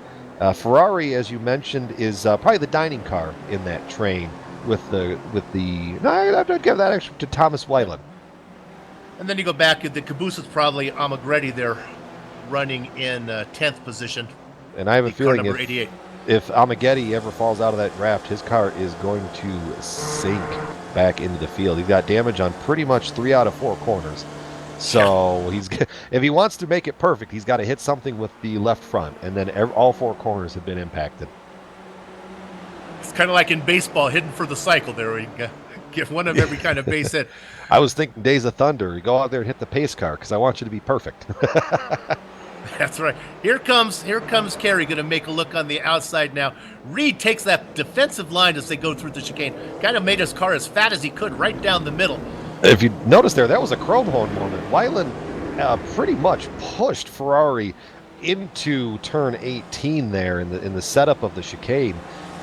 Ferrari, as you mentioned, is probably the dining car in that train with the. No, I'd give that actually to Thomas Weiland. And then you go back, the caboose is probably Amagretti there running in 10th position. And I have a feeling number 88. If Amaghetti ever falls out of that draft, his car is going to sink back into the field. He's got damage on pretty much 3 out of 4 corners. So if he wants to make it perfect, he's got to hit something with the left front. And then all 4 corners have been impacted. It's kind of like in baseball, hitting for the cycle there, where you get one of every kind of base hit. I was thinking Days of Thunder. You go out there and hit the pace car because I want you to be perfect. That's right. Here comes Carey, going to make a look on the outside now. Reed takes that defensive line as they go through the chicane. Kind of made his car as fat as he could right down the middle. If you notice there, that was a chrome horn moment. Weiland pretty much pushed Ferrari into turn 18 there in the setup of the chicane.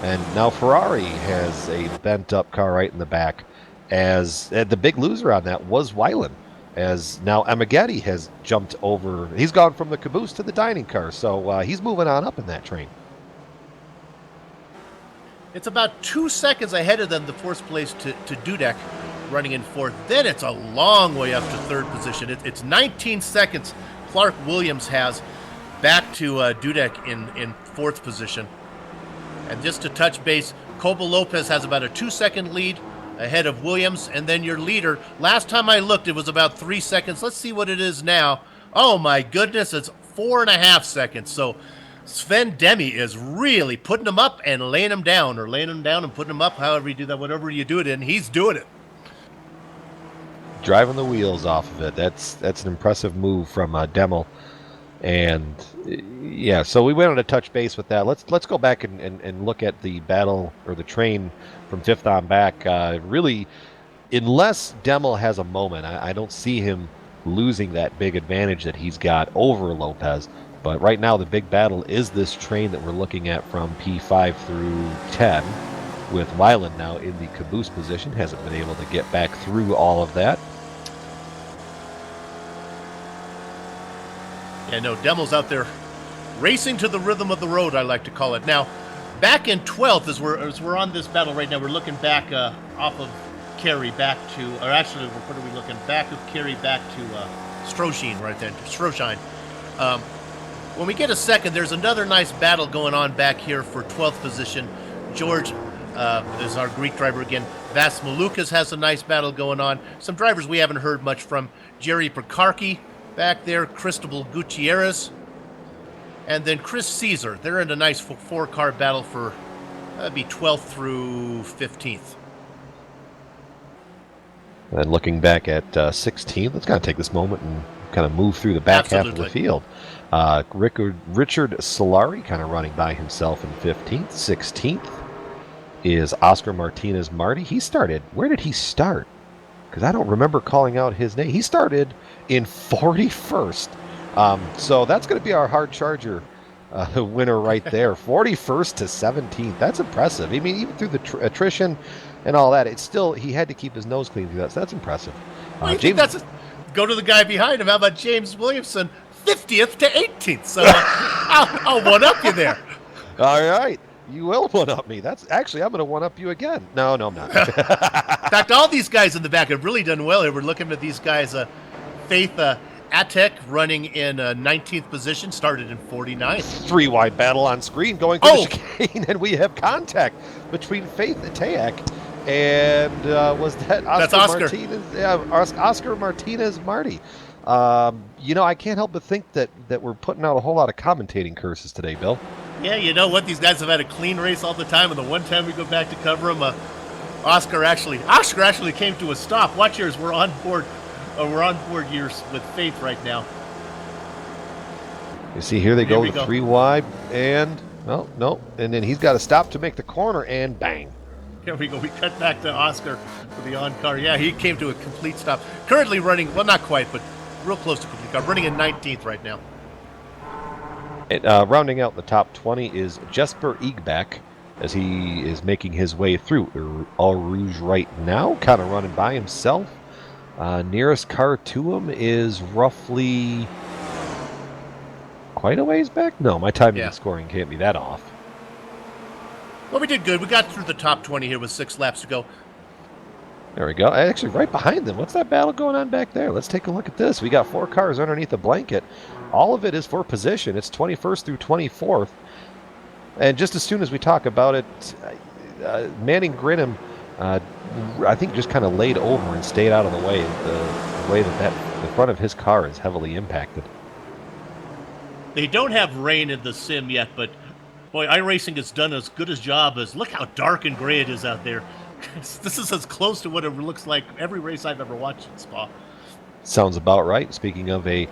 And now Ferrari has a bent-up car right in the back. As the big loser on that was Weiland, as now Amaghetti has jumped over. He's gone from the caboose to the dining car, so he's moving on up in that train. It's about 2 seconds ahead of them, the 4th place to Dudek, running in 4th. Then it's a long way up to 3rd position. It's 19 seconds Clark Williams has back to Dudek in 4th position. And just to touch base, Coba Lopez has about a 2-second lead ahead of Williams, and then your leader, last time I looked, it was about 3 seconds. Let's see what it is now. Oh my goodness, it's 4.5 seconds. So Sven Demi is really putting him up and laying him down, or laying him down and putting him up, however you do that, whatever you do it in, he's doing it. Driving the wheels off of it. That's an impressive move from Demel. And yeah, so we went on to touch base with that. Let's go back and look at the battle, or the train from 5th on back. Really, unless Demel has a moment, I don't see him losing that big advantage that he's got over Lopez. But right now, the big battle is this train that we're looking at from P5 through 10, with Weiland now in the caboose position. Hasn't been able to get back through all of that. Yeah, no, Demel's out there racing to the rhythm of the road, I like to call it. Now, back in 12th, as we're on this battle right now, we're looking back off of Kerry back to, or actually, what are we looking? Back of Kerry back to Stroshine right there, Stroshine. When we get a second, there's another nice battle going on back here for 12th position. George is our Greek driver again. Vas Malukas has a nice battle going on. Some drivers we haven't heard much from. Jerry Perkarki back there, Cristobal Gutierrez, and then Chris Caesar. They're in a nice four-car battle for, that'd be 12th through 15th. And looking back at 16th, let's kind of take this moment and kind of move through the back half of the field. Richard Solari kind of running by himself in 15th. 16th is Oscar Martinez Marty. He started, where did he start? Because I don't remember calling out his name. He started in 41st. So that's going to be our hard charger winner right there. 41st to 17th. That's impressive. I mean, even through the attrition and all that, it's still, he had to keep his nose clean through that. So that's impressive. James, go to the guy behind him. How about James Williamson, 50th to 18th? So I'll one-up you there. All right. You will one-up me. That's actually, I'm going to one-up you again. No, I'm not. In fact, all these guys in the back have really done well here. We're looking at these guys. Faith Atek running in 19th position, started in 49th. Three-wide battle on screen going through the chicane, and we have contact between Faith Atek and was that Oscar? That's Oscar. Martinez? Yeah, Oscar Martinez Marty. I can't help but think that we're putting out a whole lot of commentating curses today, Bill. Yeah, you know what? These guys have had a clean race all the time, and the one time we go back to cover them, Oscar actually came to a stop. Watch yours. We're on board yours with Faith right now. You see here they go with 3 wide, and no, and then he's got to stop to make the corner, and bang. Here we go. We cut back to Oscar for the on-car. Yeah, he came to a complete stop. Currently running, well, not quite, but real close to complete car. Running in 19th right now. And, rounding out the top 20 is Jesper Egbach, as he is making his way through All Rouge right now, kind of running by himself. Nearest car to him is roughly quite a ways back. No, my timing and scoring can't be that off. Well, we did good. We got through the top 20 here with 6 laps to go. There we go. Actually, right behind them. What's that battle going on back there? Let's take a look at this. We got 4 cars underneath the blanket. All of it is for position. It's 21st through 24th. And just as soon as we talk about it, Manning Grinham, I think, just kind of laid over and stayed out of the way. The way that the front of his car is heavily impacted. They don't have rain in the sim yet, but boy, iRacing has done as good a job as, look how dark and gray it is out there. This is as close to what it looks like every race I've ever watched in Spa. Sounds about right. Speaking of a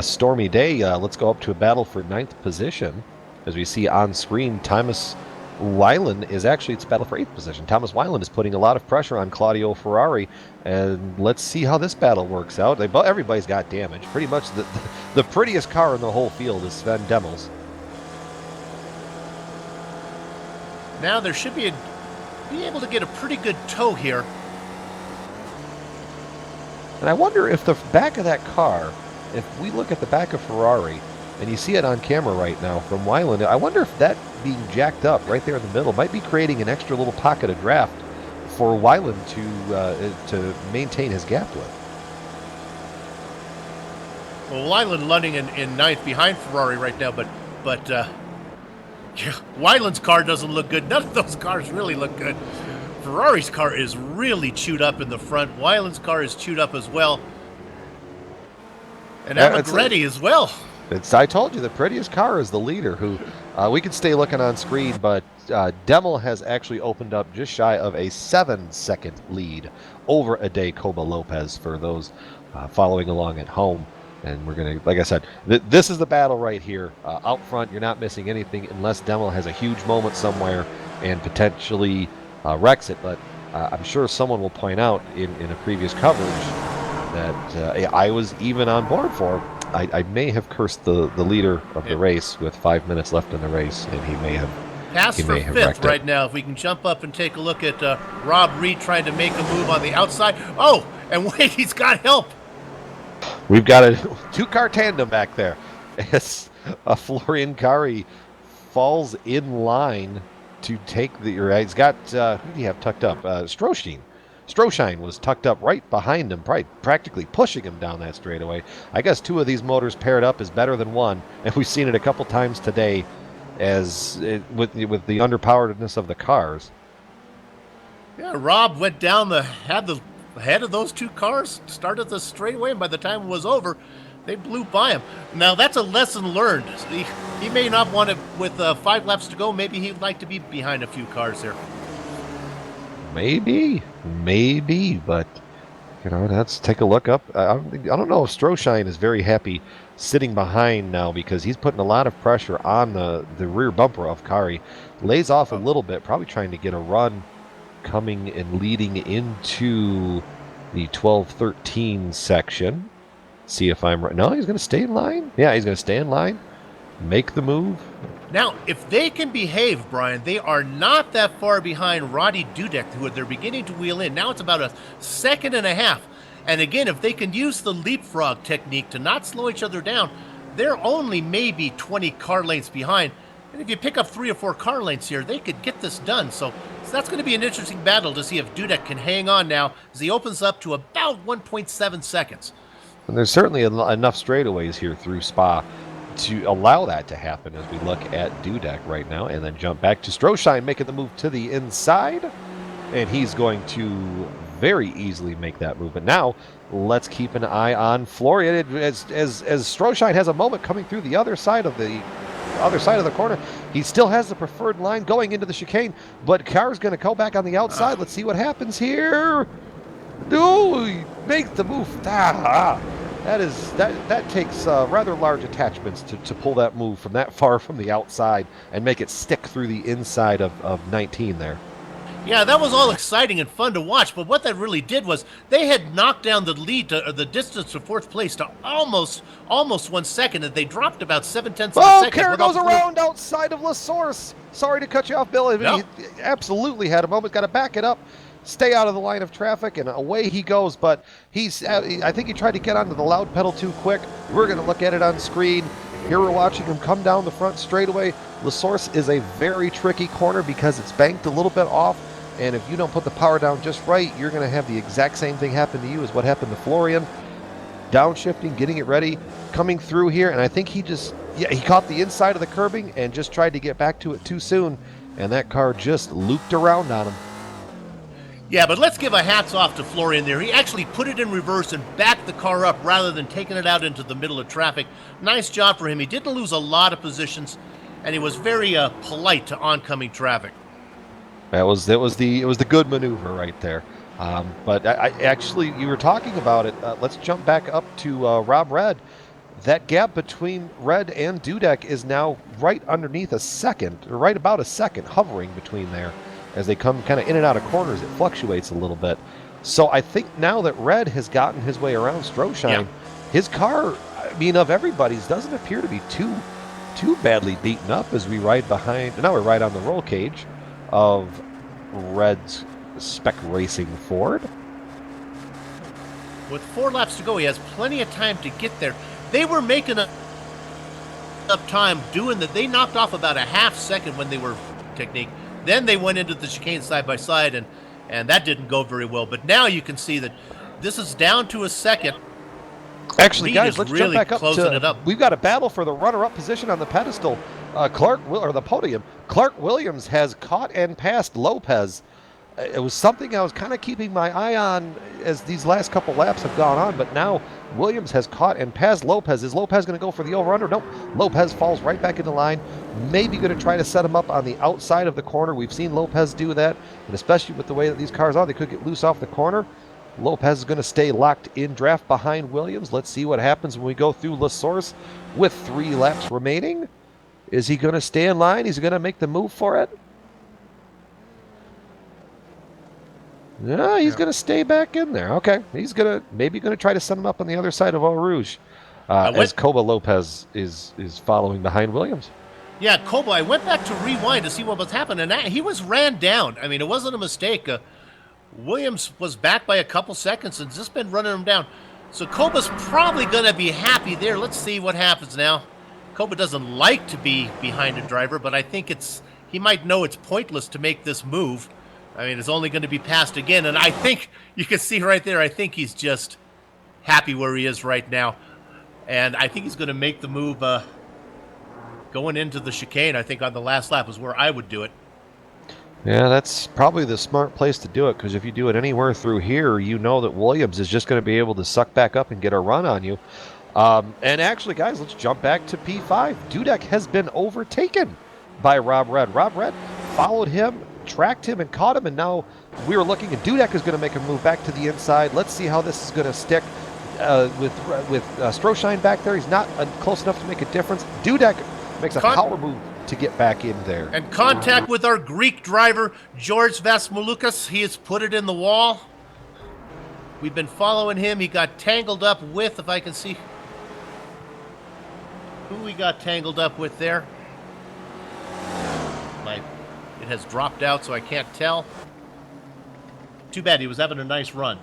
stormy day, let's go up to a battle for 9th position. As we see on screen, Thomas Weiland is actually, it's a battle for 8th position. Thomas Weiland is putting a lot of pressure on Claudio Ferrari, and let's see how this battle works out. Everybody's got damage. Pretty much the prettiest car in the whole field is Sven Demel's. Now there should be able to get a pretty good tow here. And I wonder if the back of that car, if we look at the back of Ferrari, and you see it on camera right now from Weiland, I wonder if that being jacked up right there in the middle might be creating an extra little pocket of draft for Weiland to maintain his gap with. Well, Weiland running in 9th behind Ferrari right now, but Weiland's car doesn't look good. None of those cars really look good. Ferrari's car is really chewed up in the front. Weiland's car is chewed up as well. And Amagretti as well. I told you, the prettiest car is the leader, who we can stay looking on screen, but Demel has actually opened up just shy of a 7-second lead over Ade Coba Lopez for those following along at home. And we're going to, like I said, this is the battle right here. Out front, you're not missing anything unless Demel has a huge moment somewhere and potentially wrecks it. But I'm sure someone will point out in a previous coverage that I was even on board for. I may have cursed the leader of the race with 5 minutes left in the race, and he may have pass for 5th right now. If we can jump up and take a look at Rob Reed trying to make a move on the outside. Oh, and wait, he's got help. We've got a 2-car tandem back there. as Florian Kari falls in line to take the. He's got who do you have tucked up? Stroshine was tucked up right behind him, practically pushing him down that straightaway. I guess two of these motors paired up is better than one, and we've seen it a couple times today, with the underpoweredness of the cars. Yeah, Rob went down had the head of those two cars, started the straightaway, and by the time it was over, they blew by him. Now, that's a lesson learned. He may not want it with 5 laps to go. Maybe he'd like to be behind a few cars there. Maybe, but let's take a look up. I don't know if Stroshine is very happy sitting behind now, because he's putting a lot of pressure on the rear bumper of Kari. Lays off a little bit, probably trying to get a run coming and leading into the 12-13 section. See if I'm right. No, he's going to stay in line. Yeah, he's going to stay in line, make the move. Now, if they can behave, Brian, they are not that far behind Roddy Dudek, who they're beginning to wheel in. Now it's about a second and a half. And again, if they can use the leapfrog technique to not slow each other down, they're only maybe 20 car lengths behind. And if you pick up 3 or 4 car lengths here, they could get this done. So that's going to be an interesting battle to see if Dudek can hang on now as he opens up to about 1.7 seconds. And there's certainly enough straightaways here through Spa to allow that to happen as we look at Dudek right now, and then jump back to Stroshine making the move to the inside, and he's going to very easily make that move. But now let's keep an eye on Florian as Stroshine has a moment coming through the other side of the corner. He still has the preferred line going into the chicane, but Car's going to go back on the outside. Let's see what happens here. No, he makes the move. That takes rather large attachments to pull that move from that far from the outside and make it stick through the inside of 19 there. Yeah, that was all exciting and fun to watch, but what that really did was they had knocked down the lead the distance to 4th place to almost 1 second, and they dropped about 0.7 seconds. Kerr goes around outside of La Source. Sorry to cut you off, Bill. No. He absolutely had a moment. Got to back it up, stay out of the line of traffic, and away he goes. But I think he tried to get onto the loud pedal too quick. We're going to look at it on screen. Here we're watching him come down the front straightaway. La Source is a very tricky corner because it's banked a little bit off, and if you don't put the power down just right, you're going to have the exact same thing happen to you as what happened to Florian. Downshifting, getting it ready, coming through here, and I think he caught the inside of the curbing and just tried to get back to it too soon, and that car just looped around on him. Yeah, but let's give a hats off to Florian there. He actually put it in reverse and backed the car up rather than taking it out into the middle of traffic. Nice job for him. He didn't lose a lot of positions, and he was very polite to oncoming traffic. It was the good maneuver right there. But I actually, you were talking about it. Let's jump back up to Rob Red. That gap between Red and Dudek is now right underneath a second, or right about a second, hovering between there. As they come kind of in and out of corners, it fluctuates a little bit. So I think now that Red has gotten his way around Stroshine, his car, I mean, of everybody's, doesn't appear to be too badly beaten up as we ride behind. Now we're right on the roll cage of Red's Spec Racing Ford. With 4 laps to go, he has plenty of time to get there. They were making up time doing that. They knocked off about a half second when they were technique. Then they went into the chicane side by side, and that didn't go very well. But now you can see that this is down to a second. Actually, Reed guys, is let's really jump back up closing it up. We've got a battle for the runner-up position on the pedestal. The podium. Clark Williams has caught and passed Lopez. It was something I was kind of keeping my eye on as these last couple laps have gone on, but now Williams has caught and passed Lopez. Is Lopez going to go for the over-under? Nope. Lopez falls right back into line. Maybe going to try to set him up on the outside of the corner. We've seen Lopez do that, and especially with the way that these cars are, they could get loose off the corner. Lopez is going to stay locked in draft behind Williams. Let's see what happens when we go through La Source with 3 laps remaining. Is he going to stay in line? He's going to make the move for it? No, he's going to stay back in there. Okay, he's maybe going to try to send him up on the other side of Eau Rouge, as Coba Lopez is following behind Williams. Yeah, Coba, I went back to rewind to see what was happening, and he was ran down. I mean, it wasn't a mistake. Williams was back by a couple seconds and just been running him down. So Coba's probably going to be happy there. Let's see what happens now. Koba doesn't like to be behind a driver, but I think he might know it's pointless to make this move. I mean, it's only going to be passed again, and I think you can see right there, I think he's just happy where he is right now. And I think he's going to make the move going into the chicane. I think on the last lap is where I would do it. Yeah, that's probably the smart place to do it, because if you do it anywhere through here, you know that Williams is just going to be able to suck back up and get a run on you. And actually, guys, let's jump back to P5. Dudek has been overtaken by Rob Red. Rob Red followed him, tracked him, and caught him, and now we were looking, and Dudek is going to make a move back to the inside. Let's see how this is going to stick with Stroshine back there. He's not close enough to make a difference. Dudek makes a power move to get back in there. And contact with our Greek driver, George Vasmouloukas. He has put it in the wall. We've been following him. He got tangled up with, if I can see who we got tangled up with there. It has dropped out, so I can't tell. Too bad. He was having a nice run.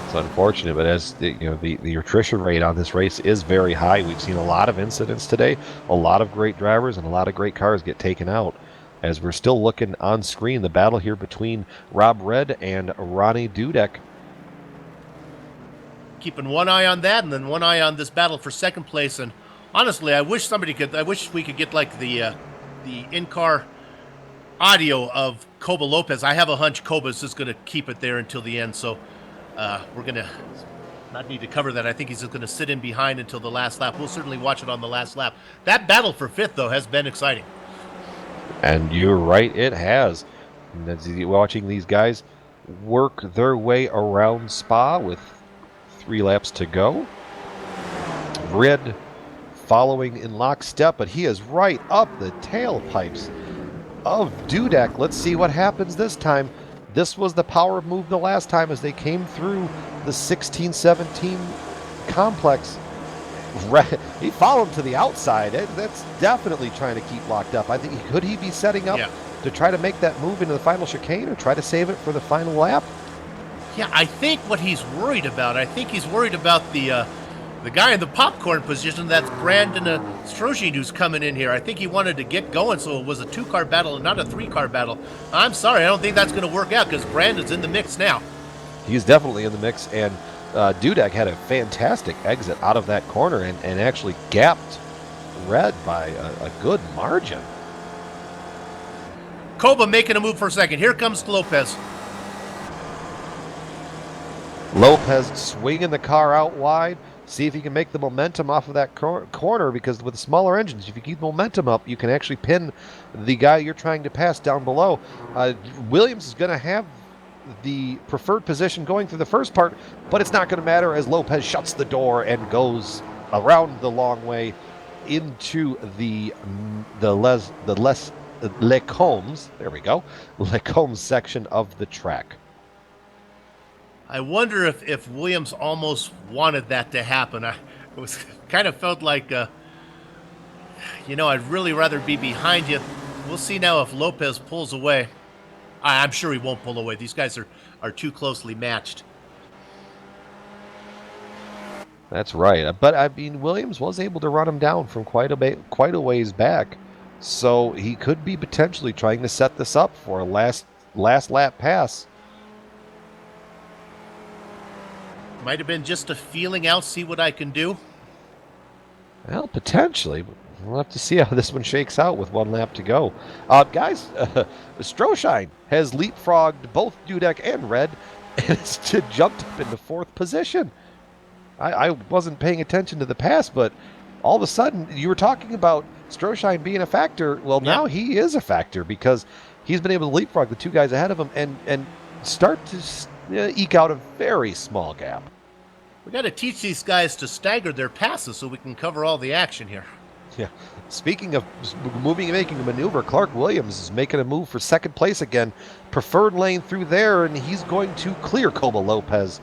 It's unfortunate, but as the attrition rate on this race is very high. We've seen a lot of incidents today, a lot of great drivers, and a lot of great cars get taken out. As we're still looking on screen, the battle here between Rob Red and Ronnie Dudek. Keeping one eye on that, and then one eye on this battle for second place. And honestly, I wish we could get like the in-car audio of Koba Lopez. I have a hunch Koba's just going to keep it there until the end, so we're going to not need to cover that. I think he's just going to sit in behind until the last lap. We'll certainly watch it on the last lap. That battle for fifth, though, has been exciting. And you're right, it has. Watching these guys work their way around Spa with 3 laps to go. Red following in lockstep, but he is right up the tailpipes of Dudek. Let's see what happens this time. This was the power move the last time as they came through the 16-17 complex. He followed him to the outside. That's definitely trying to keep locked up. I think could he be setting up to try to make that move into the final chicane or try to save it for the final lap? Yeah, I think what he's worried about, the guy in the popcorn position. That's Brandon Strozhin, who's coming in here. I think he wanted to get going, so it was a 2-car battle and not a 3-car battle. I'm sorry, I don't think that's going to work out because Brandon's in the mix now. He's definitely in the mix, and Dudek had a fantastic exit out of that corner and actually gapped Red by a good margin. Koba making a move for a second. Here comes Lopez. Lopez swinging the car out wide. See if he can make the momentum off of that corner, because with smaller engines, if you keep the momentum up, you can actually pin the guy you're trying to pass down below. Williams is going to have the preferred position going through the first part, but it's not going to matter as Lopez shuts the door and goes around the long way into the Les Combes. There we go, Les Combes section of the track. I wonder if Williams almost wanted that to happen. It was kind of felt like, I'd really rather be behind you. We'll see now if Lopez pulls away. I'm sure he won't pull away. These guys are too closely matched. That's right. But, I mean, Williams was able to run him down from quite a ways back. So he could be potentially trying to set this up for a last lap pass. Might have been just a feeling out, see what I can do. Well, potentially. We'll have to see how this one shakes out with 1 lap to go. Guys, Stroshine has leapfrogged both Dudek and Red and has jumped up into 4th position. I wasn't paying attention to the pass, but all of a sudden, you were talking about Stroshine being a factor. Well, now he is a factor because he's been able to leapfrog the 2 guys ahead of him and start to eke out a very small gap. We got to teach these guys to stagger their passes so we can cover all the action here. Yeah. Speaking of making a maneuver, Clark Williams is making a move for 2nd place again. Preferred lane through there, and he's going to clear Koba Lopez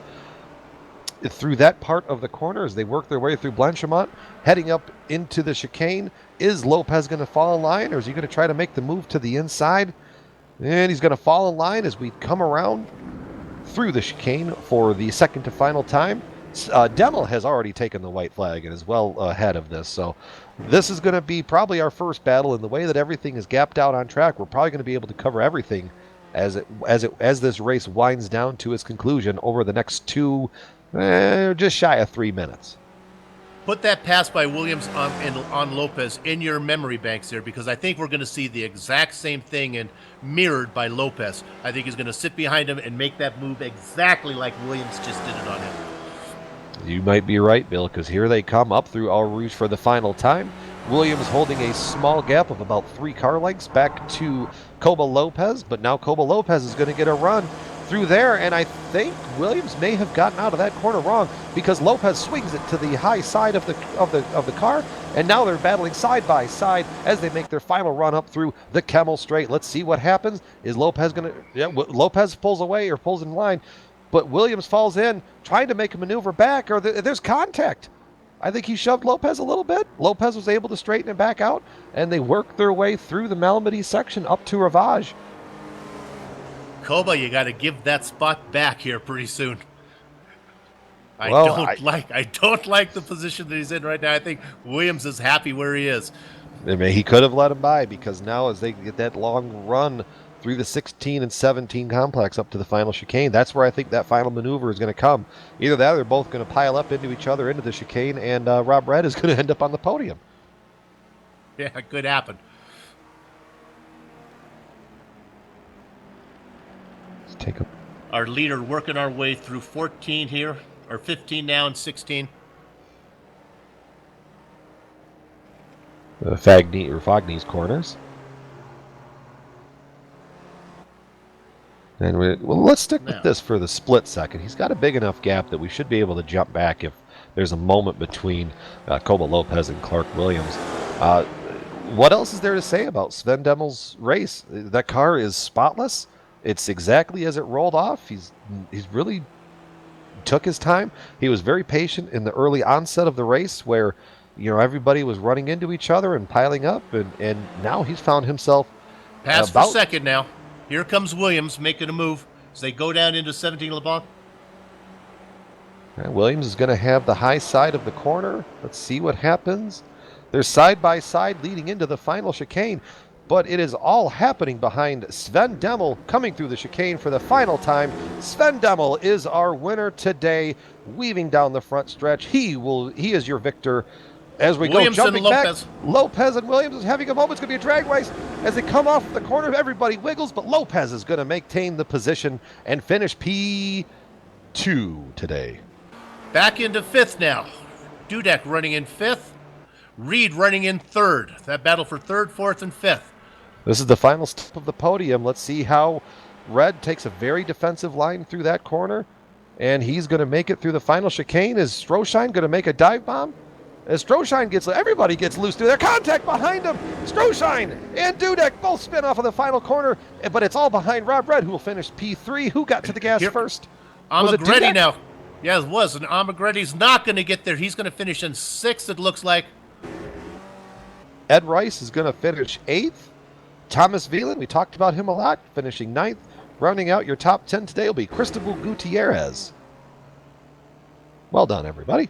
through that part of the corner as they work their way through Blanchimont, heading up into the chicane. Is Lopez going to fall in line, or is he going to try to make the move to the inside? And he's going to fall in line as we come around through the chicane for the second to final time. Demel has already taken the white flag and is well ahead of this. So this is going to be probably our first battle. In the way that everything is gapped out on track, we're probably going to be able to cover everything as this race winds down to its conclusion over the next just shy of 3 minutes. Put that pass by Williams on Lopez in your memory banks there, because I think we're going to see the exact same thing and mirrored by Lopez. I think he's going to sit behind him and make that move exactly like Williams just did it on him. You might be right, Bill, because here they come up through Eau Rouge for the final time. Williams holding a small gap of about 3 car lengths back to Coba Lopez, but now Coba Lopez is going to get a run through there, and I think Williams may have gotten out of that corner wrong, because Lopez swings it to the high side of the car, and now they're battling side by side as they make their final run up through the Kemmel Straight. Let's see what happens. Is Lopez going to... Yeah, Lopez pulls away or pulls in line, but Williams falls in, trying to make a maneuver back, or there's contact. I think he shoved Lopez a little bit. Lopez was able to straighten it back out, and they worked their way through the Malmedy section up to Rivage. Coba, you got to give that spot back here pretty soon. I don't like the position that he's in right now. I think Williams is happy where he is. I mean, he could have let him by, because now as they get that long run through the 16 and 17 complex up to the final chicane, that's where I think that final maneuver is going to come. Either that or they're both going to pile up into each other into the chicane, and Rob Red is going to end up on the podium. Yeah, it could happen. Let's take a... Our leader working our way through 14 here, or 15 now and 16. Fogny's corners. And let's stick with this for the split second. He's got a big enough gap that we should be able to jump back if there's a moment between Coba Lopez and Clark Williams. What else is there to say about Sven Demel's race? That car is spotless. It's exactly as it rolled off. He's really took his time. He was very patient in the early onset of the race, where everybody was running into each other and piling up, and now he's found himself pass for second now. Here comes Williams making a move as they go down into 17 LeBlanc. Williams is going to have the high side of the corner. Let's see what happens. They're side by side leading into the final chicane, but it is all happening behind Sven Demel coming through the chicane for the final time. Sven Demel is our winner today, weaving down the front stretch. He is your victor. As we Williams go jumping and Lopez. back, Lopez and Williams is having a moment. It's going to be a drag race as they come off the corner. Everybody wiggles, but Lopez is going to maintain the position and finish P2 today. Back into fifth now. Dudek running in fifth. Reed running in third. That battle for third, fourth, and fifth. This is the final step of the podium. Let's see how Red takes a very defensive line through that corner, and he's going to make it through the final chicane. Is Stroschein going to make a dive bomb? As Stroschein everybody gets loose through there. Contact behind him. Stroschein and Dudek both spin off of the final corner, but it's all behind Rob Red, who will finish P3. Who got to the gas first? Amagretti now. Yeah, it was. And Amagretti's not going to get there. He's going to finish in sixth, it looks like. Ed Rice is going to finish 8th. Thomas Veland, we talked about him a lot, finishing 9th. Rounding out your top 10 today will be Cristobal Gutierrez. Well done, everybody.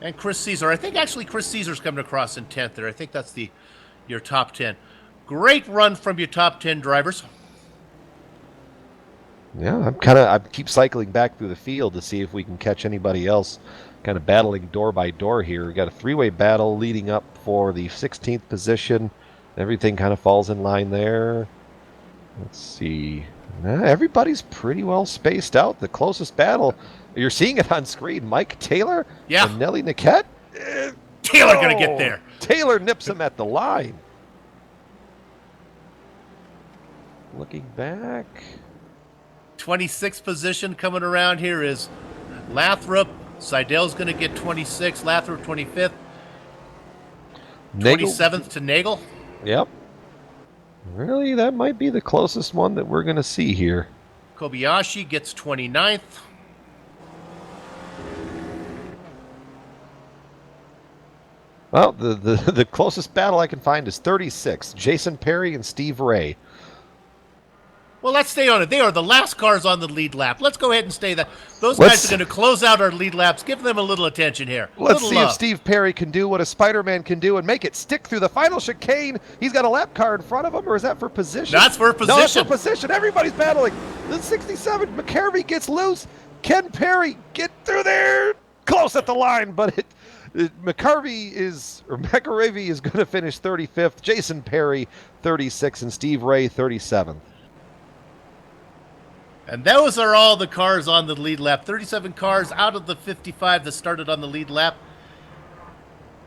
And Chris Caesar. I think actually Chris Caesar's coming across in 10th there. I think that's your top 10. Great run from your top 10 drivers. Yeah, I keep cycling back through the field to see if we can catch anybody else kind of battling door by door here. We got a three-way battle leading up for the 16th position. Everything kind of falls in line there. Let's see. Everybody's pretty well spaced out. The closest battle, you're seeing it on screen. Mike Taylor and Nelly Niquette. Taylor going to get there. Taylor nips him at the line. Looking back. 26th position coming around here is Lathrop. Seidel's going to get 26th. Lathrop 25th. 27th to Nagel. Yep. Really, that might be the closest one that we're going to see here. Kobayashi gets 29th. Well, the closest battle I can find is 36. Jason Perry and Steve Ray. Well, let's stay on it. They are the last cars on the lead lap. Let's go ahead and stay that. Those guys are going to close out our lead laps. Give them a little attention here. Let's see if Steve Perry can do what a Spider-Man can do and make it stick through the final chicane. He's got a lap car in front of him, or is that for position? That's for position. No, that's for position. Everybody's battling. The 67, McCarvey gets loose. Ken Perry, get through there. Close at the line, but McCarvey is going to finish 35th. Jason Perry, 36th, and Steve Ray, 37th. And those are all the cars on the lead lap. 37 cars out of the 55 that started on the lead lap.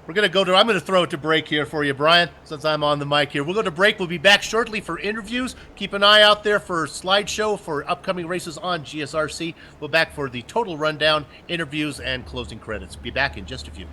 I'm going to throw it to break here for you, Brian, since I'm on the mic here. We'll go to break. We'll be back shortly for interviews. Keep an eye out there for slideshow for upcoming races on GSRC. We'll back for the total rundown, interviews, and closing credits. Be back in just a few.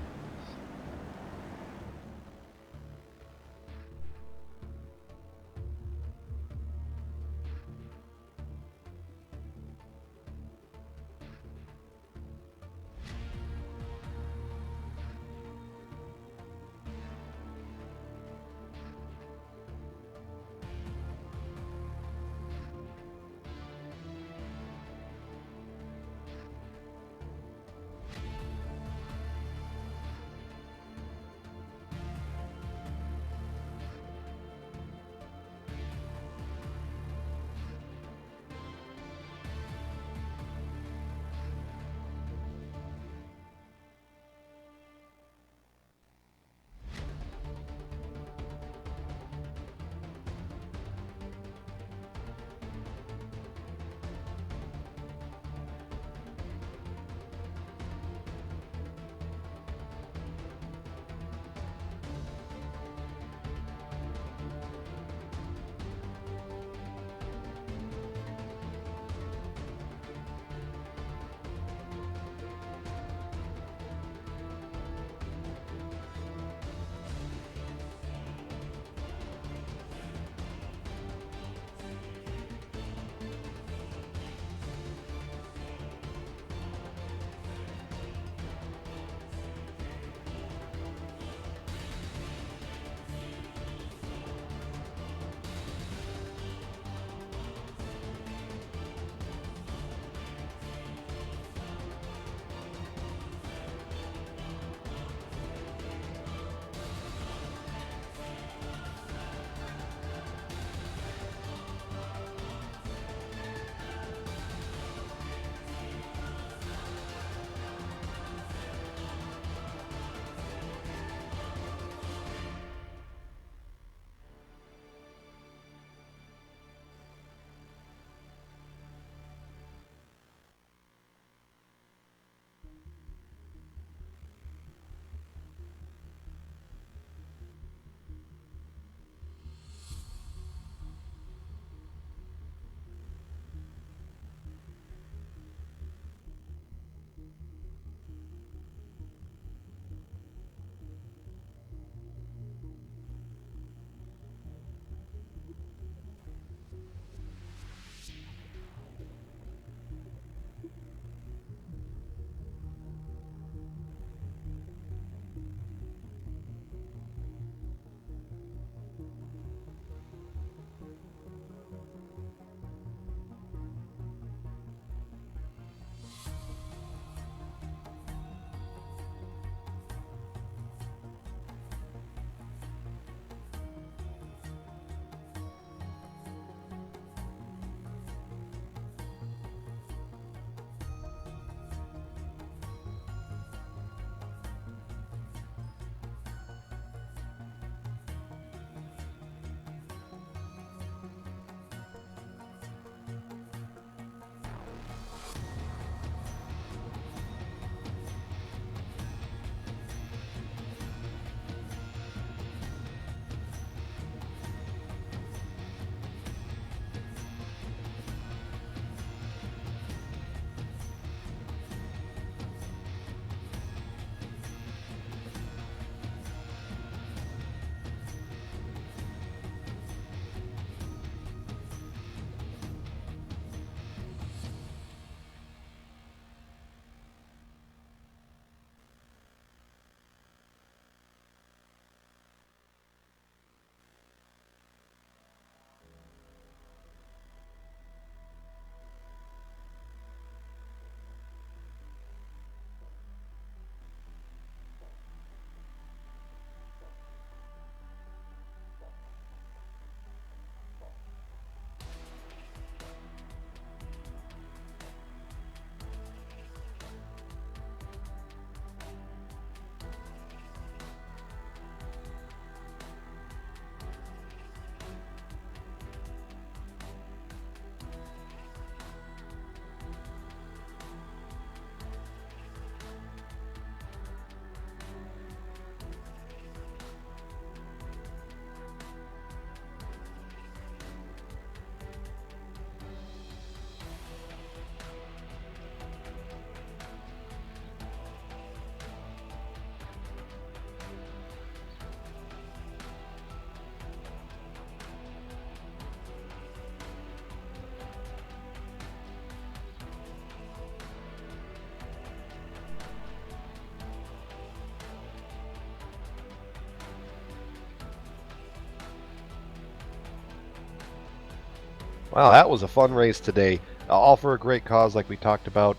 Wow, that was a fun race today. All for a great cause, like we talked about.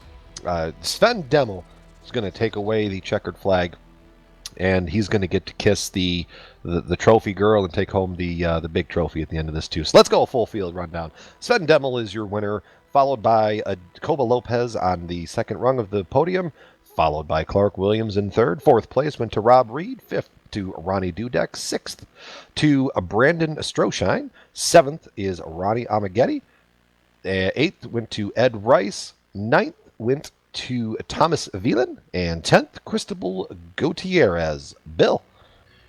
Sven Demmel is going to take away the checkered flag, and he's going to get to kiss the trophy girl and take home the big trophy at the end of this too. So let's go a full field rundown. Sven Demmel is your winner, followed by Koba Lopez on the second rung of the podium, followed by Clark Williams in third. Fourth place went to Rob Reed. Fifth to Ronnie Dudek. Sixth to Brandon Stroshine. Seventh is Ronnie Amaghetti. Eighth went to Ed Rice. Ninth went to Thomas Whelan. And 10th, Cristobal Gutierrez. Bill.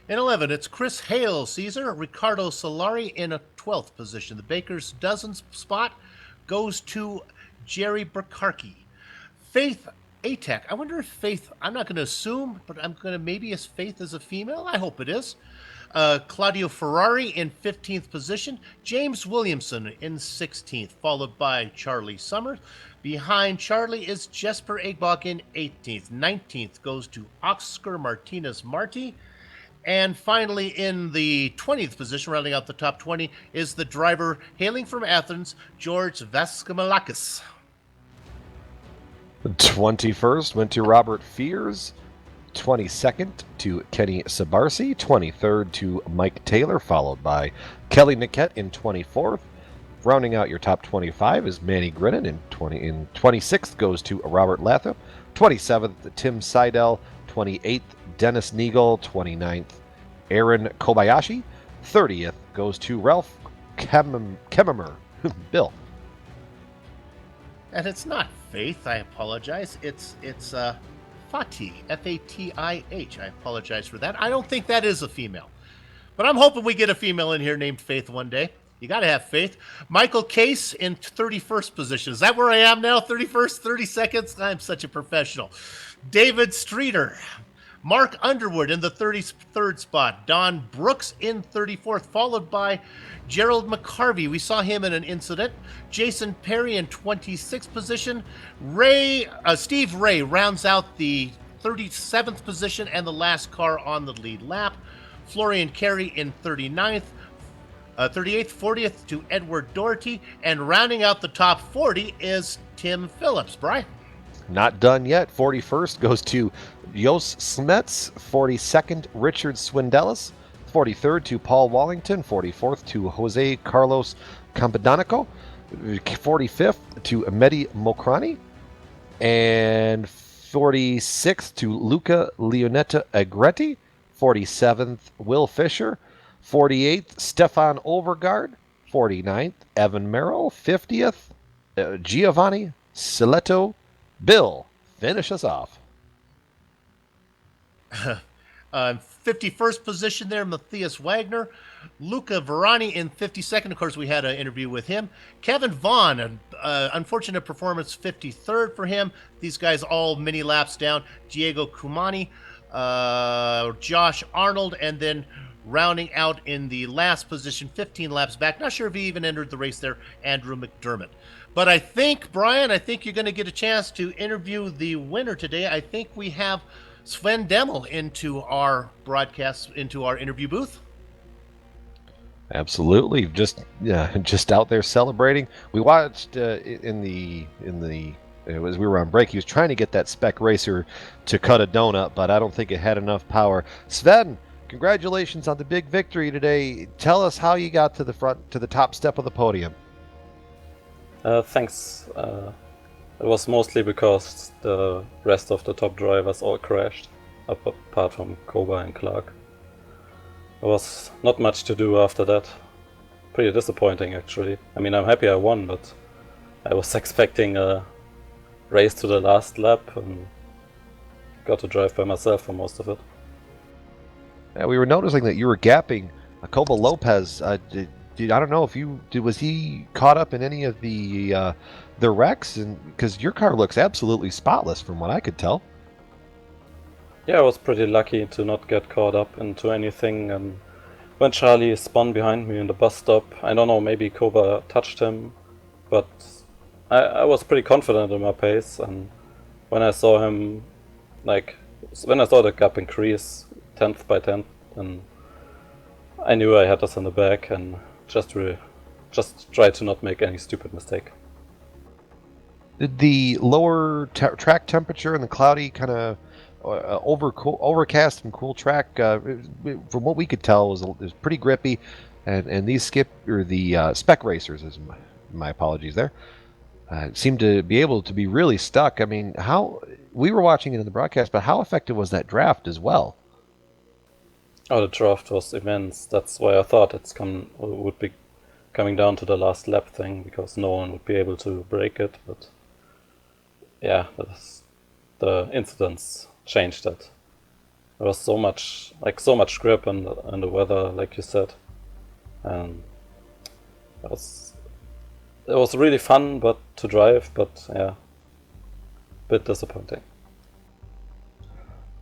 In 11, it's Chris Hale, Caesar. Ricardo Solari in a 12th position. The Baker's dozen spot goes to Jerry Burkarki. Faith Atek. I wonder if Faith, I'm not going to assume, but I'm going to maybe as Faith is a female. I hope it is. Claudio Ferrari in 15th position. James Williamson in 16th, followed by Charlie Summers. Behind Charlie is Jesper Egbach in 18th. 19th goes to Oscar Martinez Marti. And finally, in the 20th position, rounding out the top 20, is the driver hailing from Athens, George Vaskimalakis. The 21st went to Robert Fears. 22nd to Kenny Sabarsi. 23rd to Mike Taylor, followed by Kelly Niquette in 24th. Rounding out your top 25 is Manny Grinnan. In 26th goes to Robert Lathrop. 27th, Tim Seidel. 28th, Dennis Neagle. 29th, Aaron Kobayashi. 30th goes to Ralph Kemmerer. Bill. And it's not Faith, I apologize. It's Fatih, F-A-T-I-H. I apologize for that. I don't think that is a female. But I'm hoping we get a female in here named Faith one day. You got to have faith. Michael Case in 31st position. Is that where I am now? 31st, 30 seconds? I'm such a professional. David Streeter. Mark Underwood in the 33rd spot. Don Brooks in 34th, followed by Gerald McCarvey. We saw him in an incident. Jason Perry in 26th position. Steve Ray rounds out the 37th position and the last car on the lead lap. Florian Carey in 39th. 38th, 40th to Edward Doherty. And rounding out the top 40 is Tim Phillips. Brian? Not done yet. 41st goes to Jos Smets. 42nd, Richard Swindellis. 43rd to Paul Wallington. 44th to Jose Carlos Campodonico. 45th to Mehdi Mokrani. And 46th to Luca Leonetta Agretti. 47th, Will Fisher. 48th, Stefan Overgaard. 49th, Evan Merrill. 50th, Giovanni Siletto. Bill, finish us off. 51st position there, Matthias Wagner. Luca Verani in 52nd. Of course, we had an interview with him. Kevin Vaughn, unfortunate performance, 53rd for him. These guys all mini laps down. Diego Cumani, Josh Arnold, and then rounding out in the last position, 15 laps back. Not sure if he even entered the race there, Andrew McDermott. But I think, Brian, you're going to get a chance to interview the winner today. I think we have Sven Demmel into our broadcast, into our interview booth. Absolutely, just out there celebrating. We watched as we were on break. He was trying to get that spec racer to cut a donut, but I don't think it had enough power. Sven, congratulations on the big victory today. Tell us how you got to the top step of the podium. Thanks. It was mostly because the rest of the top drivers all crashed, apart from Koba and Clark. There was not much to do after that. Pretty disappointing, actually. I mean, I'm happy I won, but I was expecting a race to the last lap and got to drive by myself for most of it. Yeah, we were noticing that you were gapping Koba Lopez. I don't know if was he caught up in any of the wrecks? And because your car looks absolutely spotless from what I could tell. Yeah, I was pretty lucky to not get caught up into anything. And when Charlie spun behind me in the bus stop, I don't know, maybe Koba touched him, but I was pretty confident in my pace. And when I saw him, when I saw the gap increase 10th by 10th, and I knew I had us in the back and just just try to not make any stupid mistake. Did the lower track temperature and the cloudy kind of overcast and cool track, from what we could tell, was pretty grippy, and these spec racers, is my apologies there, seemed to be able to be really stuck. I mean, how we were watching it in the broadcast, but how effective was that draft as well? Oh, the draft was immense. That's why I thought would be coming down to the last lap thing, because no one would be able to break it. But yeah, the incidents changed that. There was so much grip and the weather, like you said, and it was really fun, but to drive, but yeah, a bit disappointing.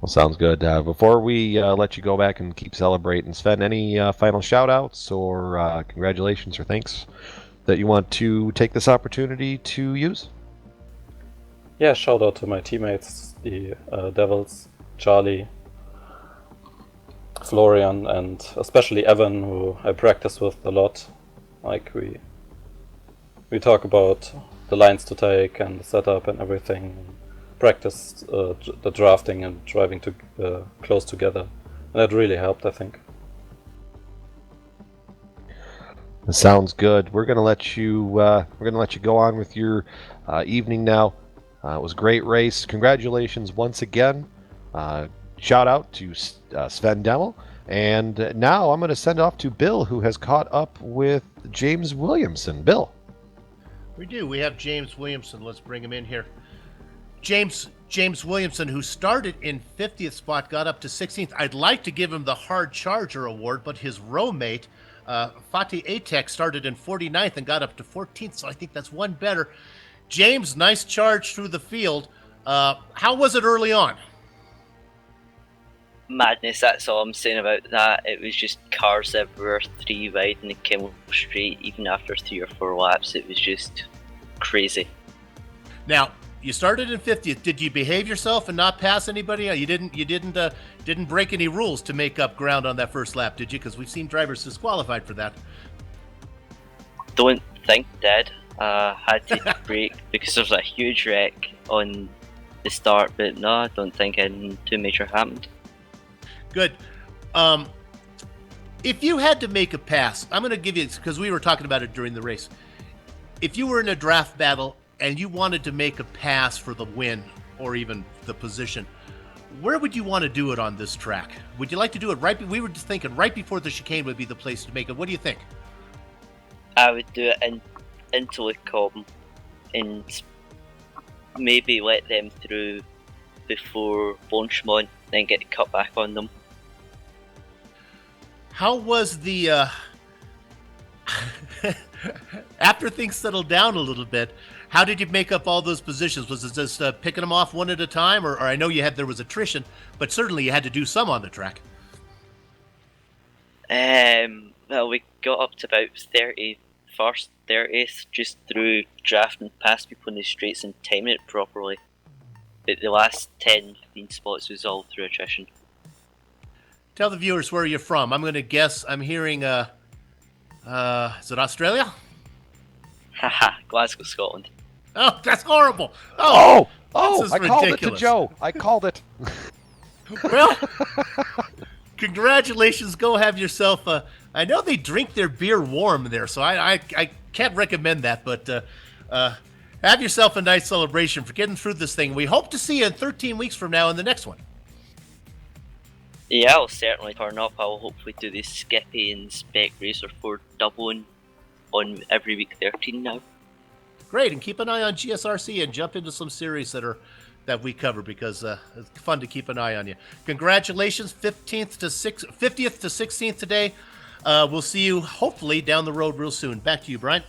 Well, sounds good. Before we let you go back and keep celebrating, Sven, any final shout-outs or congratulations or thanks that you want to take this opportunity to use? Yeah, shout out to my teammates, the Devils, Charlie, Florian, and especially Evan, who I practice with a lot. Like we talk about the lines to take and the setup and everything. Practice the drafting and driving close together, and that really helped, I think. Sounds good. We're gonna let you go on with your evening now. It was a great race. Congratulations once again. Shout out to Sven Demmel. And now I'm going to send off to Bill, who has caught up with James Williamson. Bill. We do. We have James Williamson. Let's bring him in here. James Williamson, who started in 50th spot, got up to 16th. I'd like to give him the Hard Charger Award, but his row mate, Fatih Atek, started in 49th and got up to 14th, so I think that's one better. James, nice charge through the field. How was it early on? Madness, that's all I'm saying about that. It was just cars that were 3 wide and they came straight even after 3 or 4 laps. It was just crazy. Now, you started in 50th. Did you behave yourself and not pass anybody? You didn't break any rules to make up ground on that first lap, did you? Because we've seen drivers disqualified for that. Don't think did. Had to brake because there was a huge wreck on the start, but no, I don't think anything too major happened. Good. If you had to make a pass, I'm going to give you, because we were talking about it during the race. If you were in a draft battle and you wanted to make a pass for the win or even the position, where would you want to do it on this track? Would you like to do it we were just thinking right before the chicane would be the place to make it. What do you think? I would do it into the Cobham and maybe let them through before Blanchemont, then get cut back on them. How was the after things settled down a little bit, how did you make up all those positions? Was it just picking them off one at a time, or I know there was attrition, but certainly you had to do some on the track? Well, we got up to about 31st, 30th, just through drafting past people in the straights and timing it properly. But the last 10, 15 spots was all through attrition. Tell the viewers where you're from. I'm going to guess, I'm hearing, is it Australia? Haha, Glasgow, Scotland. Oh, that's horrible. I ridiculous. called it to Joe. I called it. Well, congratulations. Go have yourself I know they drink their beer warm there, so I can't recommend that, but have yourself a nice celebration for getting through this thing. We hope to see you in 13 weeks from now in the next one. Yeah, I'll certainly turn up. I'll hopefully do the Skippy and Spec Racer for doubling on every week 13 now. Great, and keep an eye on GSRC and jump into some series that we cover, because it's fun to keep an eye on you. Congratulations, 50th to 16th today. We'll see you hopefully down the road real soon. Back to you, Brian.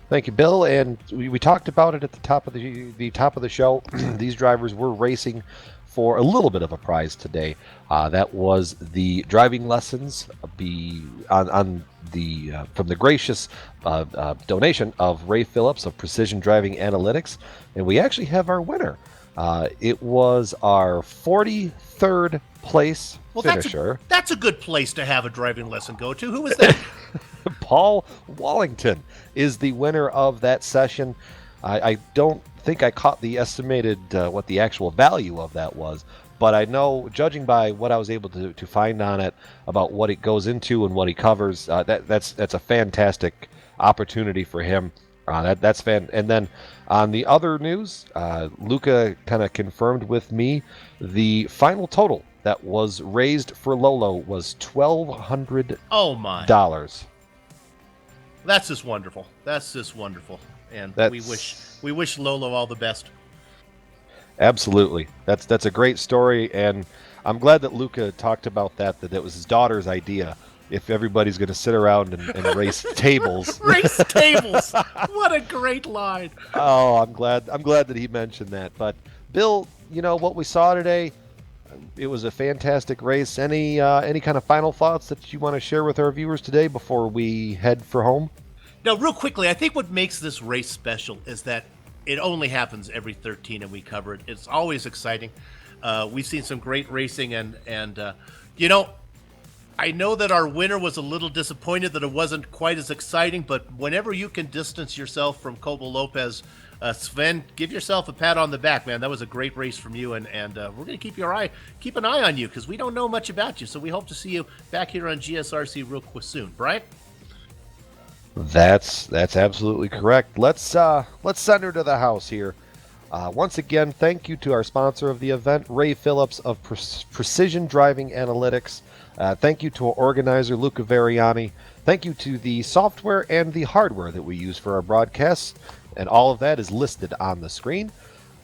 Thank you, Bill. And we talked about it at the top of the show. These drivers were racing for a little bit of a prize today. That was the driving lessons from the gracious donation of Ray Phillips of Precision Driving Analytics, and we actually have our winner. It was our 43rd place finisher. That's a good place to have a driving lesson go to. Who was that? Paul Wallington is the winner of that session. I don't think I caught the estimated what the actual value of that was, but I know, judging by what I was able to find on it about what it goes into and what he covers, that's a fantastic opportunity for him. That's fan. And then on the other news, Luca kind of confirmed with me the final total that was raised for Lolo was $1,200. Oh my! That's just wonderful. And we wish Lolo all the best. Absolutely, that's a great story, and I'm glad that Luca talked about that it was his daughter's idea. If everybody's going to sit around and race tables. Race tables. What a great line. Oh, I'm glad that he mentioned that. But Bill, what we saw today, it was a fantastic race. Any kind of final thoughts that you want to share with our viewers today before we head for home? Now, real quickly, I think what makes this race special is that it only happens every 13 and we cover it. It's always exciting. We've seen some great racing and I know that our winner was a little disappointed that it wasn't quite as exciting, but whenever you can distance yourself from Cobo Lopez, Sven, give yourself a pat on the back, man. That was a great race from you, and we're going to keep an eye on you because we don't know much about you. So we hope to see you back here on GSRC real quick soon. Brian? That's absolutely correct. Let's send her to the house here. Once again, thank you to our sponsor of the event, Ray Phillips of Precision Driving Analytics. Thank you to our organizer, Luca Veriani. Thank you to the software and the hardware that we use for our broadcasts, and all of that is listed on the screen.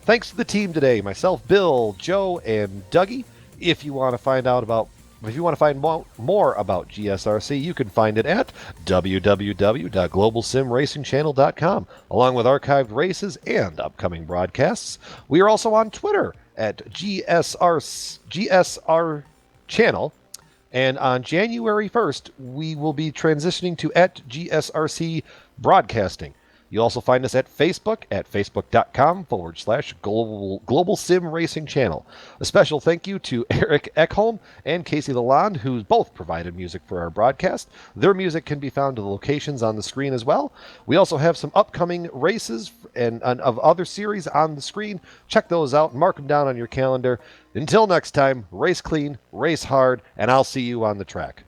Thanks to the team today, myself, Bill, Joe, and Dougie. If you want to find more about GSRC, you can find it at www.globalsimracingchannel.com, along with archived races and upcoming broadcasts. We are also on Twitter at GSR Channel. And on January 1st, we will be transitioning to at GSRC Broadcasting. You'll also find us at Facebook at facebook.com/Global Sim Racing Channel. A special thank you to Eric Ekholm and Casey Lalonde, who both provided music for our broadcast. Their music can be found in the locations on the screen as well. We also have some upcoming races and of other series on the screen. Check those out and mark them down on your calendar. Until next time, race clean, race hard, and I'll see you on the track.